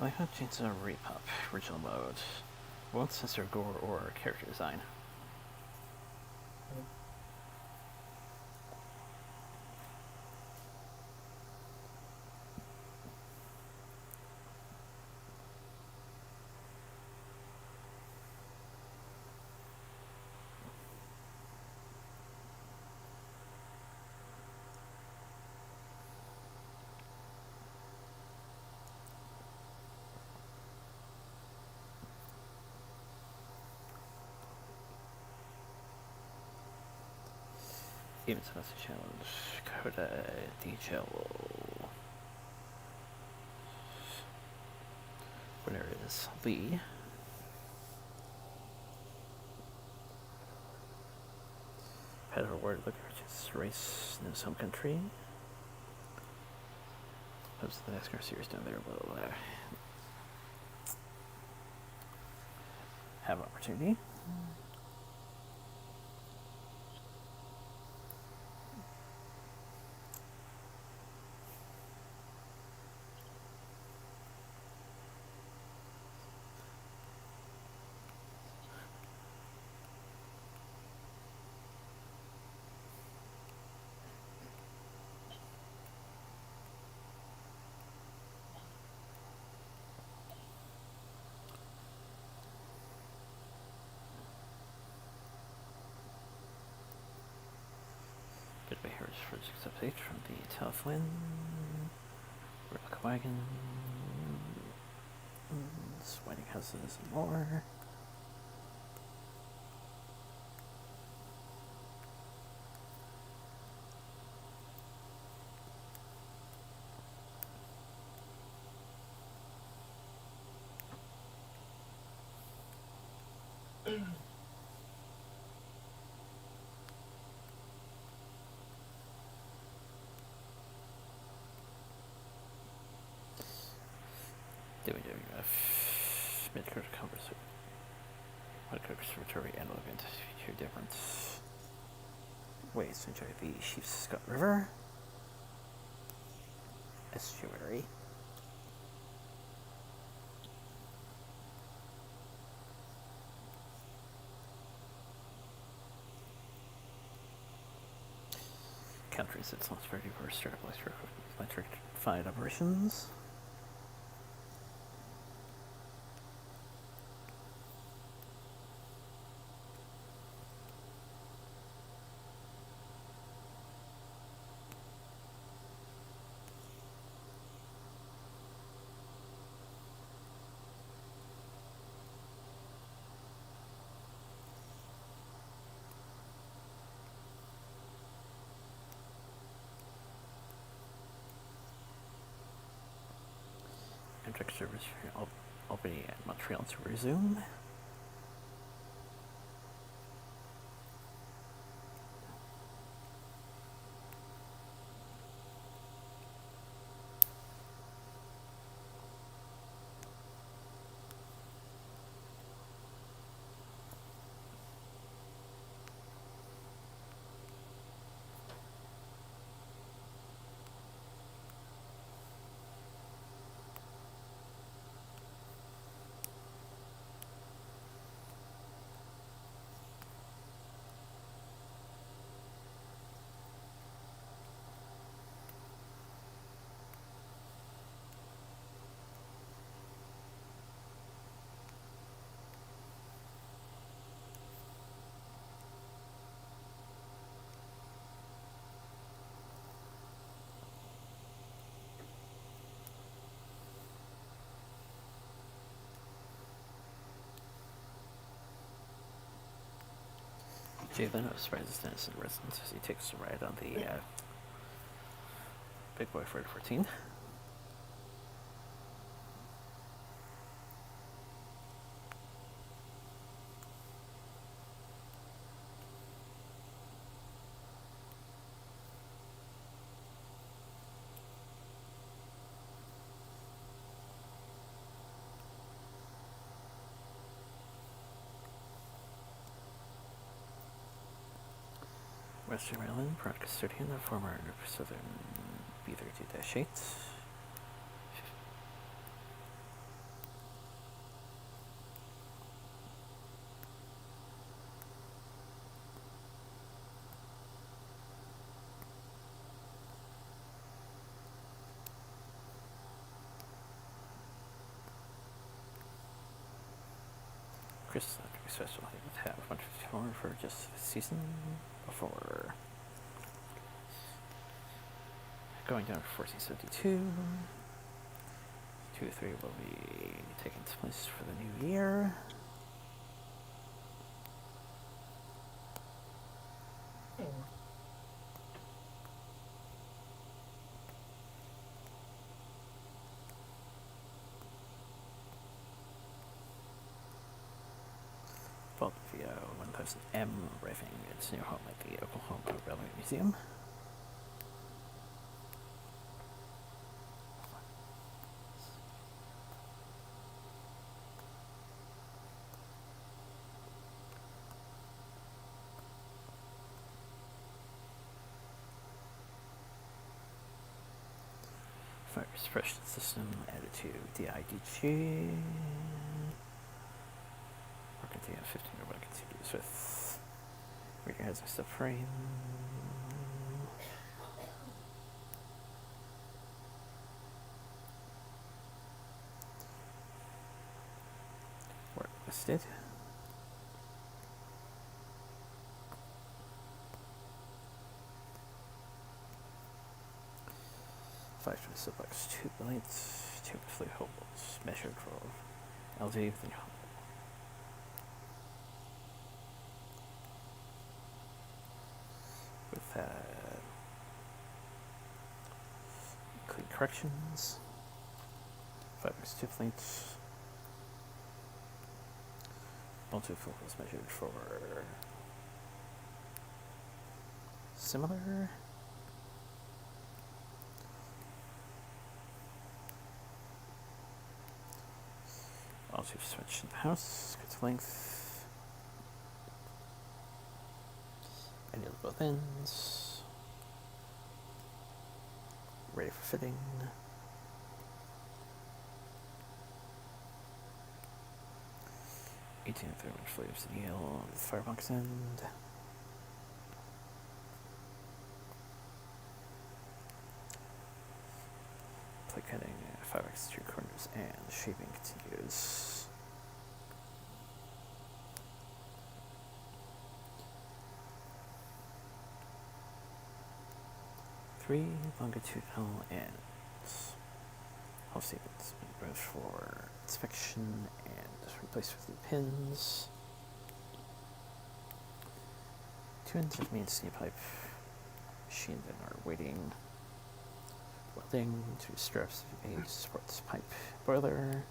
I have changed to repop original mode. Won't censor gore or character design. Even so, that's a challenge. Coda detail. Whatever it is. Lee. Had a word look at his race in his home country. Post the NASCAR series down there will have opportunity. Subway Heritage for 6 update from the Teleflin. Rock Wagon. Whiting Houses and more. WWF mid-card conservatory and event feature different ways to enjoy the Sheepscot River estuary. Countries its launch very diverse electrified operations. Amtrak service for Albany and Montreal to resume. Jay Leno surprises Dennis in residence as he takes a ride on the Big Boy Ford 14. Western Maryland, proud custodian of former Southern B-32-8. Chris special have 154 for just the season before going down to 1472. 2-3 will be taking place for the new year. Philadelphia 1000M arriving at its new home at the Oklahoma Railway Museum. Fire suppression system added to DIDG. Continue 15 or what continues with rear heads and subframe. Work listed. 5 to suplex 2 blades, 2 flea holds, measured for LD within your hold. With that, clean corrections, 5 2 flints, 1 2 full holds measured for similar. Also switch in the house, good length. Any of both ends. Ready for fitting. Eighteen and 30 flavors in heel on the firebox end. Play cutting 5x 2 corners and shaping continues. Three longitudinal ends. Whole statements both for inspection and replaced with new pins. 2 ends of main steel pipe machined and are waiting. Welding 2 straps of a supports pipe boiler.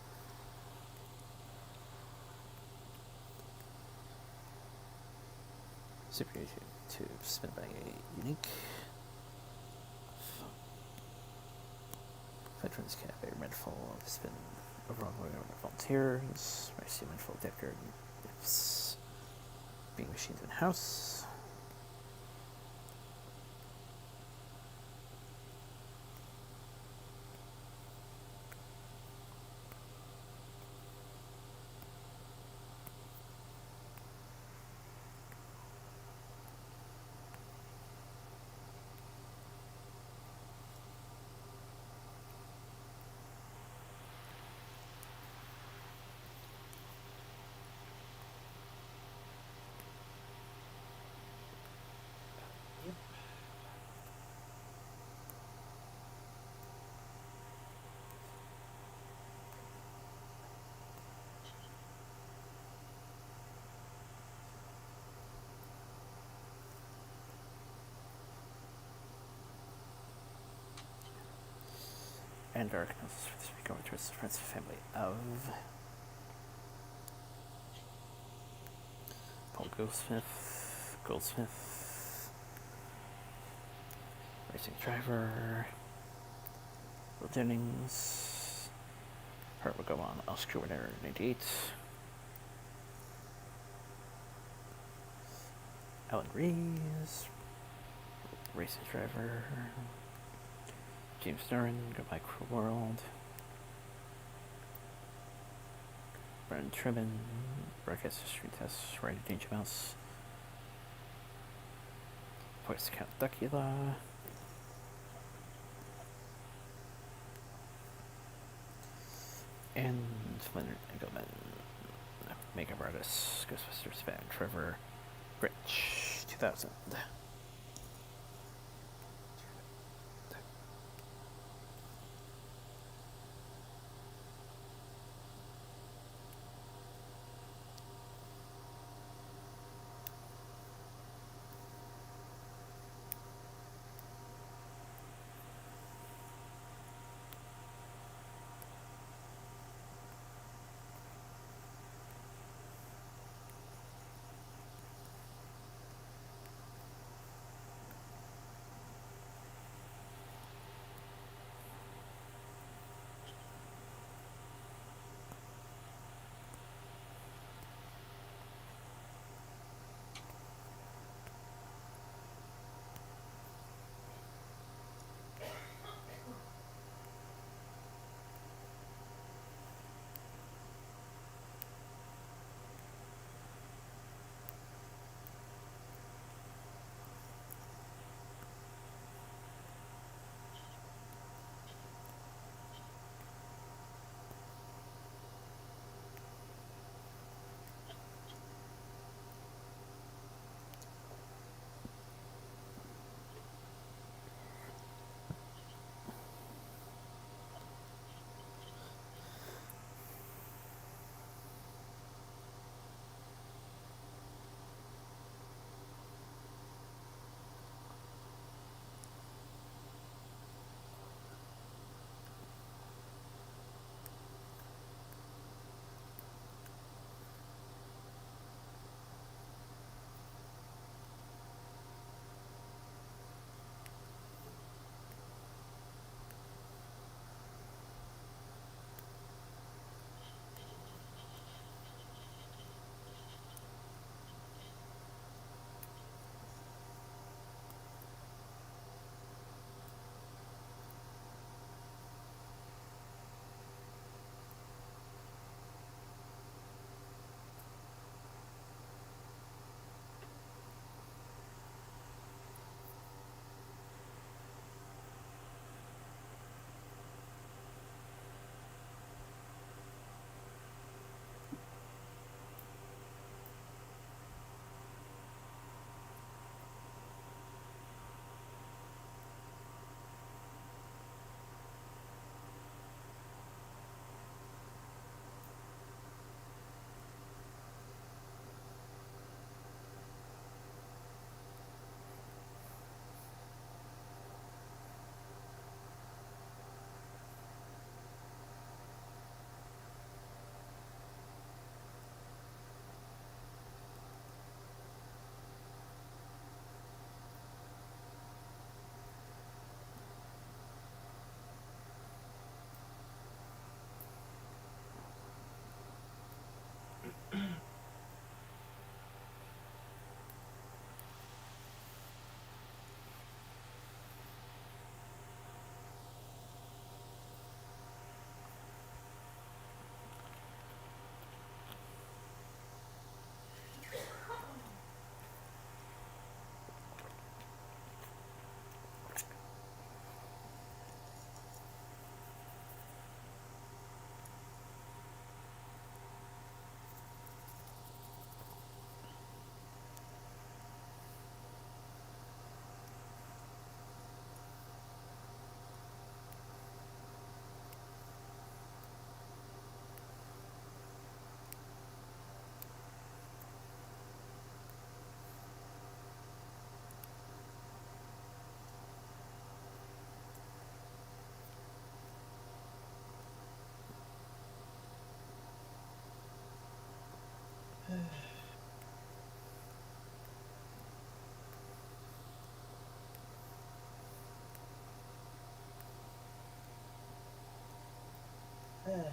Super tube spin by a unique. Veterans Camp, a rental of spin overall volunteers. Mercy rental Decker ifs being machined in house.
Yep.
And our analysis for this week over towards the friends and family of Paul Goldsmith, racing driver, Will Jennings, Hart will go on Oscar winner 98, Alan Rees, racing driver, James Duran, Goodbye Cruel World, Brennan Tribbin, Broadcaster Street Test, Rider Danger Mouse, Voice Count Duckula, and Leonard Engelman, Makeup Artist, Ghostbusters fan, Trevor Rich, 2000.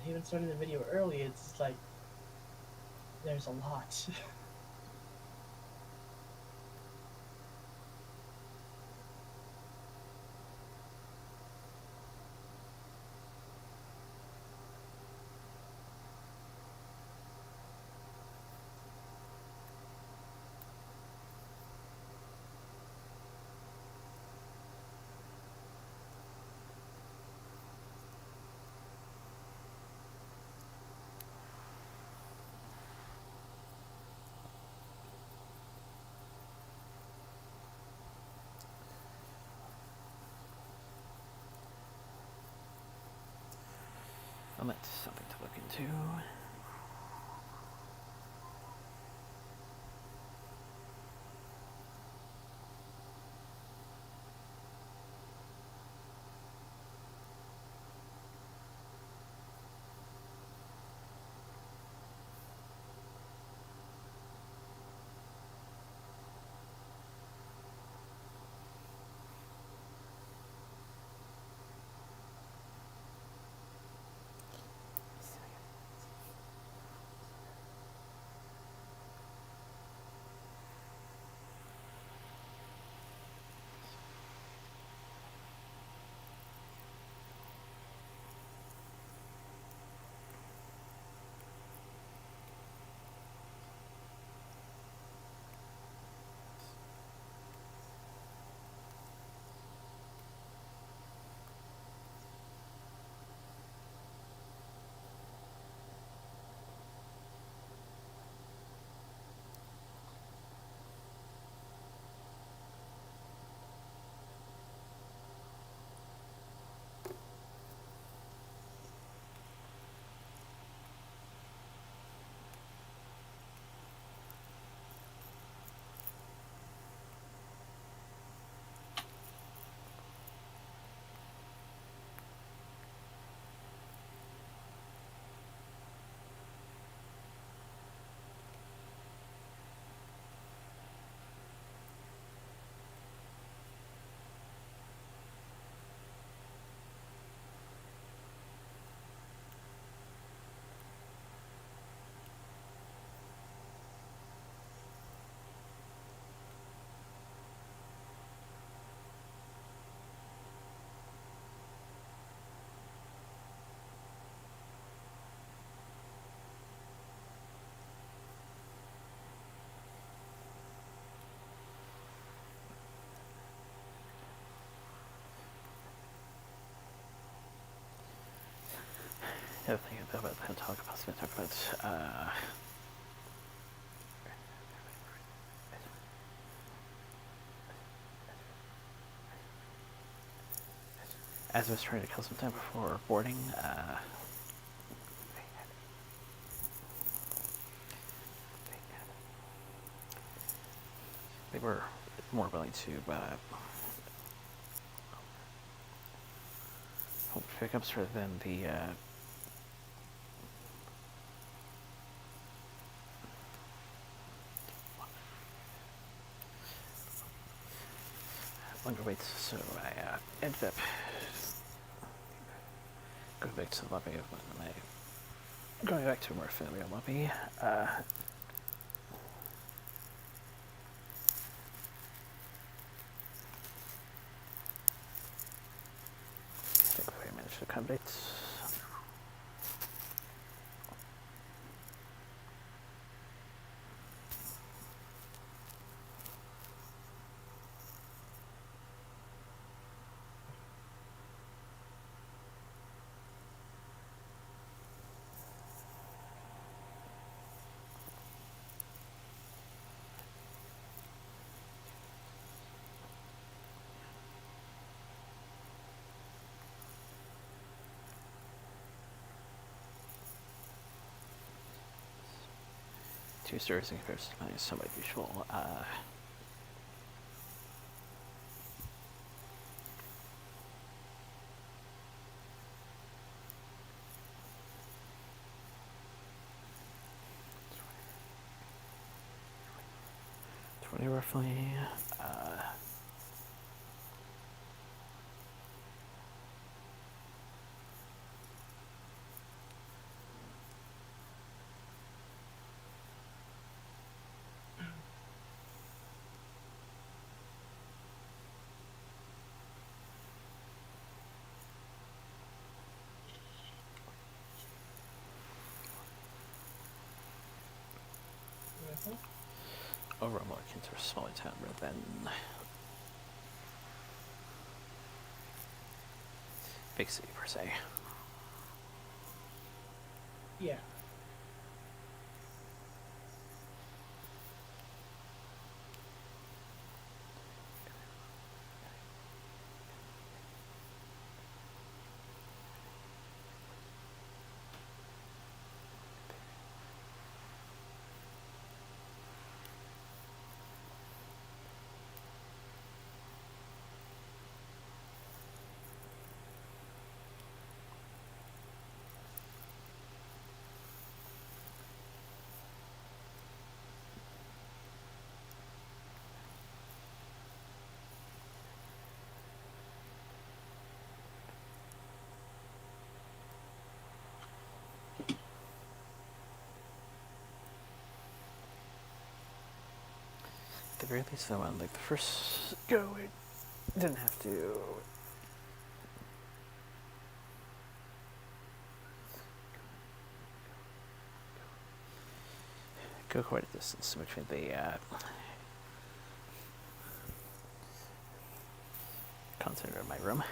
even starting the video early, it's just like there's a lot.
Well, that's something to look into. The other thing about the talk about as I was trying to kill some time before boarding, they were more willing to hold pickups rather than the longer waits, so I ended up going back to the lobby of going back to a more familiar lobby. Hopefully I managed to accommodate. Two stories in comparison to mine is somewhat usual. 20 roughly. overall more akin to a smaller town rather than big city per se.
Yeah.
At the very least, though, on like the first go, it didn't have to go quite a distance between the content of my room.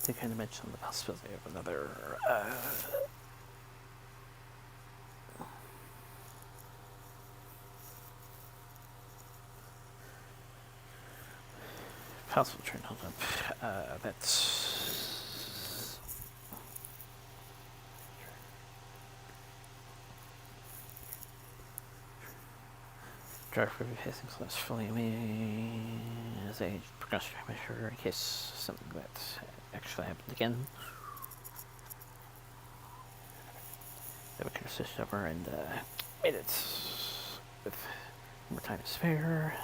To kind of mention the possibility of another possible train holdup that's driver will be facing less fully as a precautionary measure in case something that actually happened again. That we could have switched over and made it with more time to spare.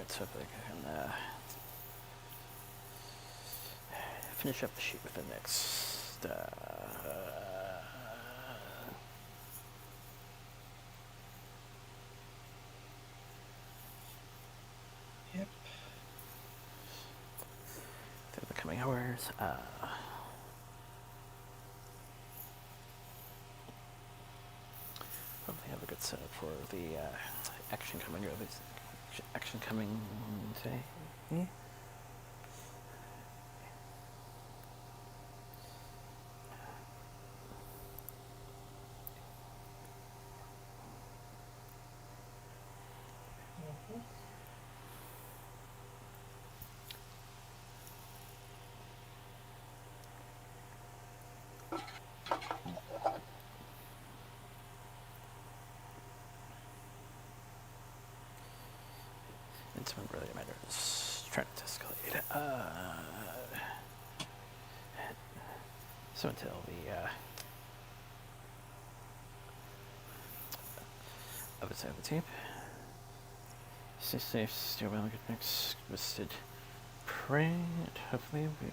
Alright, so if I can finish up the sheet with the next.
Yep.
Through the coming hours. Hopefully have a good setup for the action coming, or at least action coming today.
Mhm.
It's what really matters. Trying to escalate. So until the other side of the team. Stay safe, stay well, get next twisted prey, and hopefully we